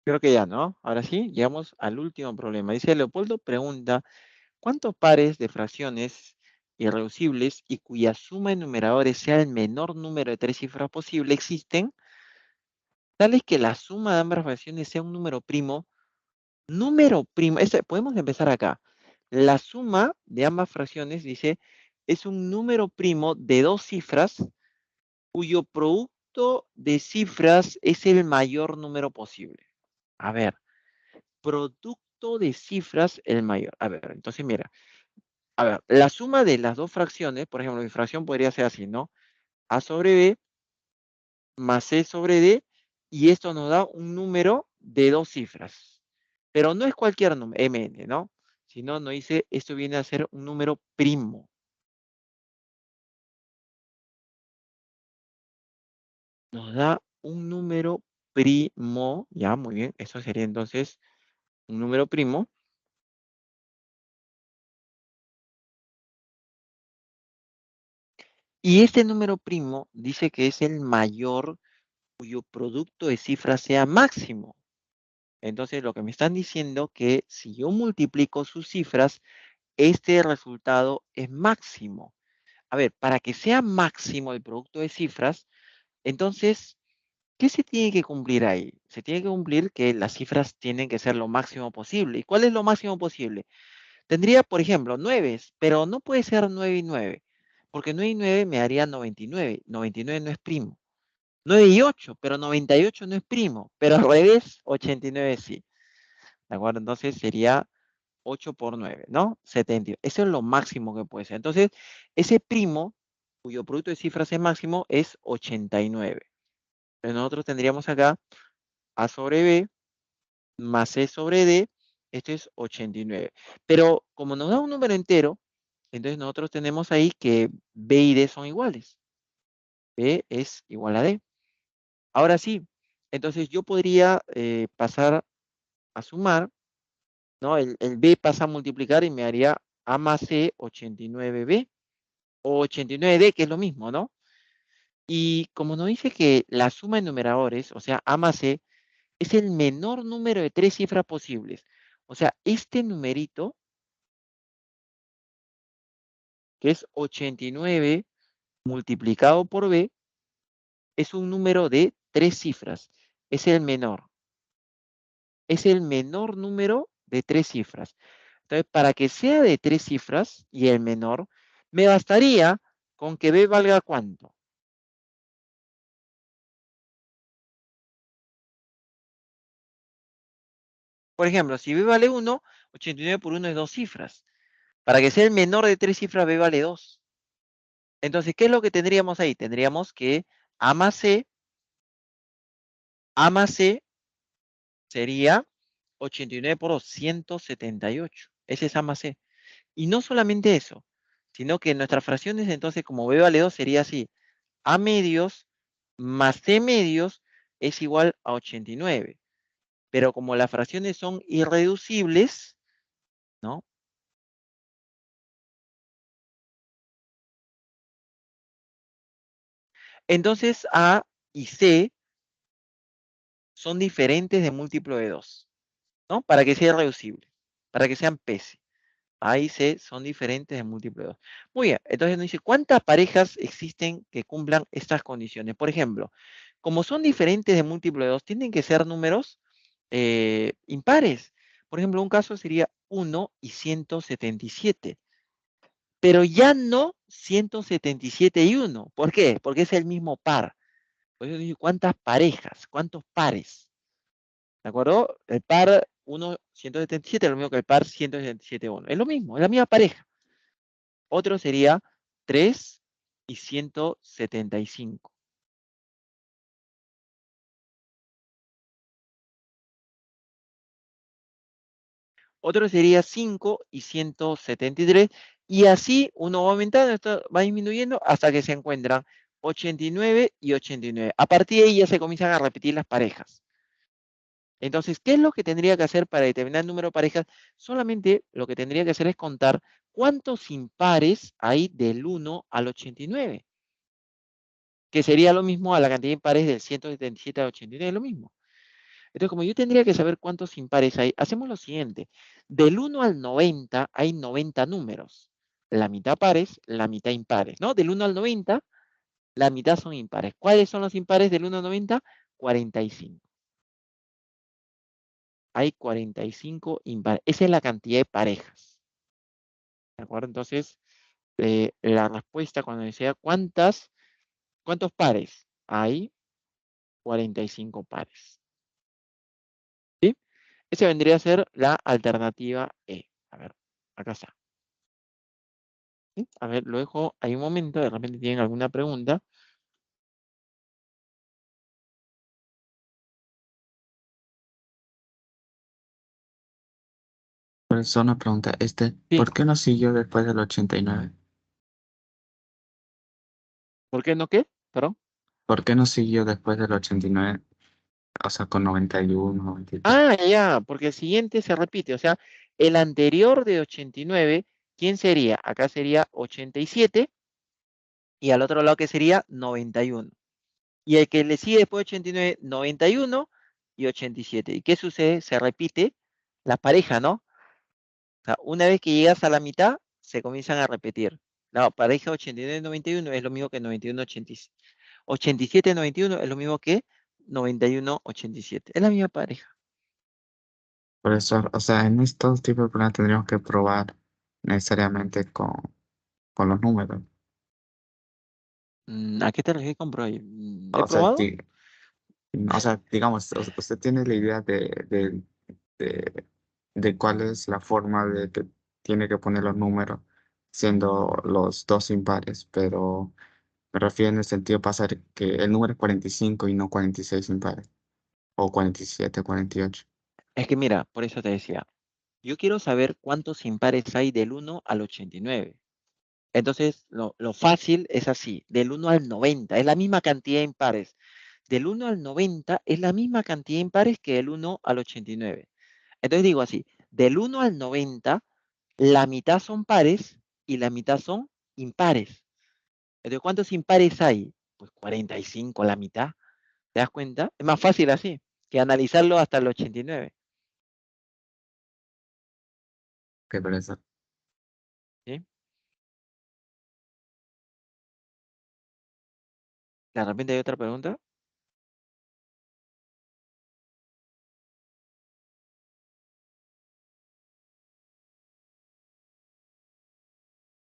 Creo que ya, ¿no? Ahora sí, llegamos al último problema. Dice Leopoldo, pregunta, ¿cuántos pares de fracciones irreducibles y cuya suma en numeradores sea el menor número de 3 cifras posible existen, tales que la suma de ambas fracciones sea un número primo? Número primo, podemos empezar acá. La suma de ambas fracciones, dice, es un número primo de 2 cifras cuyo producto de cifras es el mayor número posible. A ver, producto de cifras el mayor. A ver, entonces mira, a ver, la suma de las dos fracciones, por ejemplo, mi fracción podría ser así, ¿no? A sobre B más C sobre D, y esto nos da un número de 2 cifras. Pero no es cualquier número, MN, ¿no? Sino nos dice, esto viene a ser un número primo. Nos da un número primo, ya, muy bien, eso sería entonces un número primo. Y este número primo dice que es el mayor cuyo producto de cifras sea máximo. Entonces, lo que me están diciendo que si yo multiplico sus cifras, este resultado es máximo. A ver, para que sea máximo el producto de cifras, entonces ¿qué se tiene que cumplir ahí? Se tiene que cumplir que las cifras tienen que ser lo máximo posible. ¿Y cuál es lo máximo posible? Tendría, por ejemplo, 9, pero no puede ser 9 y 9, porque 9 y 9 me daría 99. 99 no es primo. 9 y 8, pero 98 no es primo. Pero al revés, 89 sí. ¿De acuerdo? Entonces sería 8 por 9, ¿no? 70. Eso es lo máximo que puede ser. Entonces, ese primo, cuyo producto de cifras es máximo, es 89. Entonces nosotros tendríamos acá A sobre B más C sobre D, esto es 89. Pero como nos da un número entero, entonces nosotros tenemos ahí que B y D son iguales. B es igual a D. Ahora sí, entonces yo podría pasar a sumar, ¿no? El B pasa a multiplicar y me haría A más C 89B o 89D, que es lo mismo, ¿no? Y como nos dice que la suma de numeradores, o sea, A más C, es el menor número de 3 cifras posibles. O sea, este numerito, que es 89 multiplicado por B, es un número de 3 cifras. Es el menor. Es el menor número de 3 cifras. Entonces, para que sea de 3 cifras y el menor, me bastaría con que B valga ¿cuánto? Por ejemplo, si B vale 1, 89 por 1 es 2 cifras. Para que sea el menor de 3 cifras, B vale 2. Entonces, ¿qué es lo que tendríamos ahí? Tendríamos que A más C sería 89 por 2, 178. Ese es A más C. Y no solamente eso, sino que nuestras fracciones, entonces, como B vale 2, sería así. A medios más C medios es igual a 89. Pero como las fracciones son irreducibles, ¿no? Entonces A y C son diferentes de múltiplo de 2, ¿no? Para que sea reducible, para que sean PC. A y C son diferentes de múltiplo de 2. Muy bien, entonces nos dice, ¿cuántas parejas existen que cumplan estas condiciones? Por ejemplo, como son diferentes de múltiplo de 2, tienen que ser números impares. Por ejemplo, un caso sería 1 y 177. Pero ya no 177 y 1. ¿Por qué? Porque es el mismo par. Por eso dice, ¿cuántas parejas? ¿Cuántos pares? ¿De acuerdo? El par 1, 177 es lo mismo que el par 177, 1. Es lo mismo, es la misma pareja. Otro sería 3 y 175. Otro sería 5 y 173. Y así uno va aumentando, esto va disminuyendo hasta que se encuentran 89 y 89. A partir de ahí ya se comienzan a repetir las parejas. Entonces, ¿qué es lo que tendría que hacer para determinar el número de parejas? Solamente lo que tendría que hacer es contar cuántos impares hay del 1 al 89, que sería lo mismo a la cantidad de impares del 177 al 89, es lo mismo. Entonces, como yo tendría que saber cuántos impares hay, hacemos lo siguiente. Del 1 al 90 hay 90 números. La mitad pares, la mitad impares, ¿no? Del 1 al 90, la mitad son impares. ¿Cuáles son los impares del 1 al 90? 45. Hay 45 impares. Esa es la cantidad de parejas. ¿De acuerdo? Entonces, la respuesta cuando decía ¿cuántos pares? Hay 45 pares. ¿Sí? Esa vendría a ser la alternativa E. A ver, acá está. ¿Sí? A ver, lo dejo ahí un momento, de repente tienen alguna pregunta. Pero solo una pregunta, Sí, ¿por qué no siguió después del 89? ¿por qué no qué? Perdón. ¿Por qué no siguió después del 89? O sea, con 91, 93. Ah, ya, porque el siguiente se repite. O sea, el anterior de 89, ¿quién sería? Acá sería 87 y al otro lado que sería 91. Y el que le sigue después de 89, 91 y 87. ¿Y qué sucede? Se repite la pareja, ¿no? O sea, una vez que llegas a la mitad, se comienzan a repetir. La pareja 89-91 es lo mismo que 91-87. 87-91 es lo mismo que 9187. Es la misma pareja. Por eso, o sea, en estos tipos de problemas tendríamos que probar necesariamente con los números. ¿A qué te refieres con Pro? ¿He O sea, probado? o sea, digamos, usted tiene la idea de, de cuál es la forma de que tiene que poner los números siendo los dos impares, pero me refiero en el sentido de pasar que el número es 45 y no 46 impares, o 47, 48. Es que mira, por eso te decía, yo quiero saber cuántos impares hay del 1 al 89. Entonces, lo fácil es así, del 1 al 90, es la misma cantidad de impares. Del 1 al 90 es la misma cantidad de impares que del 1 al 89. Entonces digo así, del 1 al 90, la mitad son pares y la mitad son impares. Entonces, ¿cuántos impares hay? Pues 45, la mitad. ¿Te das cuenta? Es más fácil así que analizarlo hasta el 89. Qué pereza. ¿Sí? ¿De repente hay otra pregunta?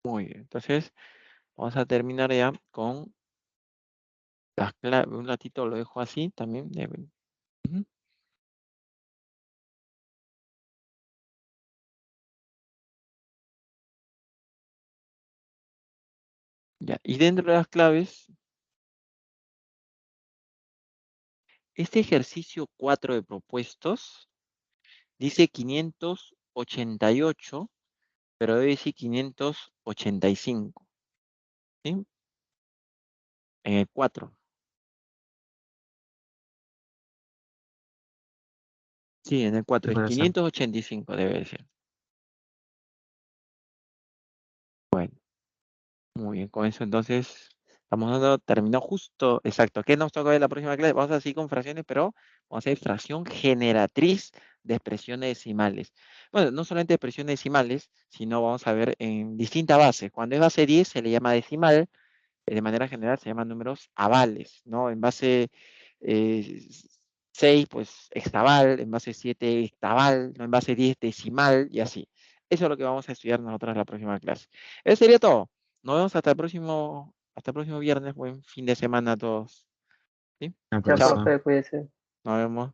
Muy bien. Entonces, vamos a terminar ya con las claves. Un ratito lo dejo así también. Ujú. Ya. Y dentro de las claves, este ejercicio 4 de propuestos dice 588, pero debe decir 585. ¿Sí? En el 4. Sí, en el 4 Qué es pereza. 585 debe ser. Bueno, muy bien. Con eso entonces estamos dando, terminó justo, exacto. ¿Qué nos toca ver la próxima clase? Vamos a seguir con fracciones, pero vamos a hacer fracción generatriz de expresiones decimales. Bueno, no solamente expresiones decimales, sino vamos a ver en distintas bases. Cuando es base 10 se le llama decimal, de manera general se llaman números avales, ¿no? En base 6, pues hexaval, en base 7, hectaval, ¿no? En base 10, decimal y así. Eso es lo que vamos a estudiar nosotros en la próxima clase. Eso sería todo. Nos vemos hasta el próximo viernes. Buen fin de semana a todos. ¿Sí? Qué Ya, Chao. pereza. profe, cuídese. Nos vemos.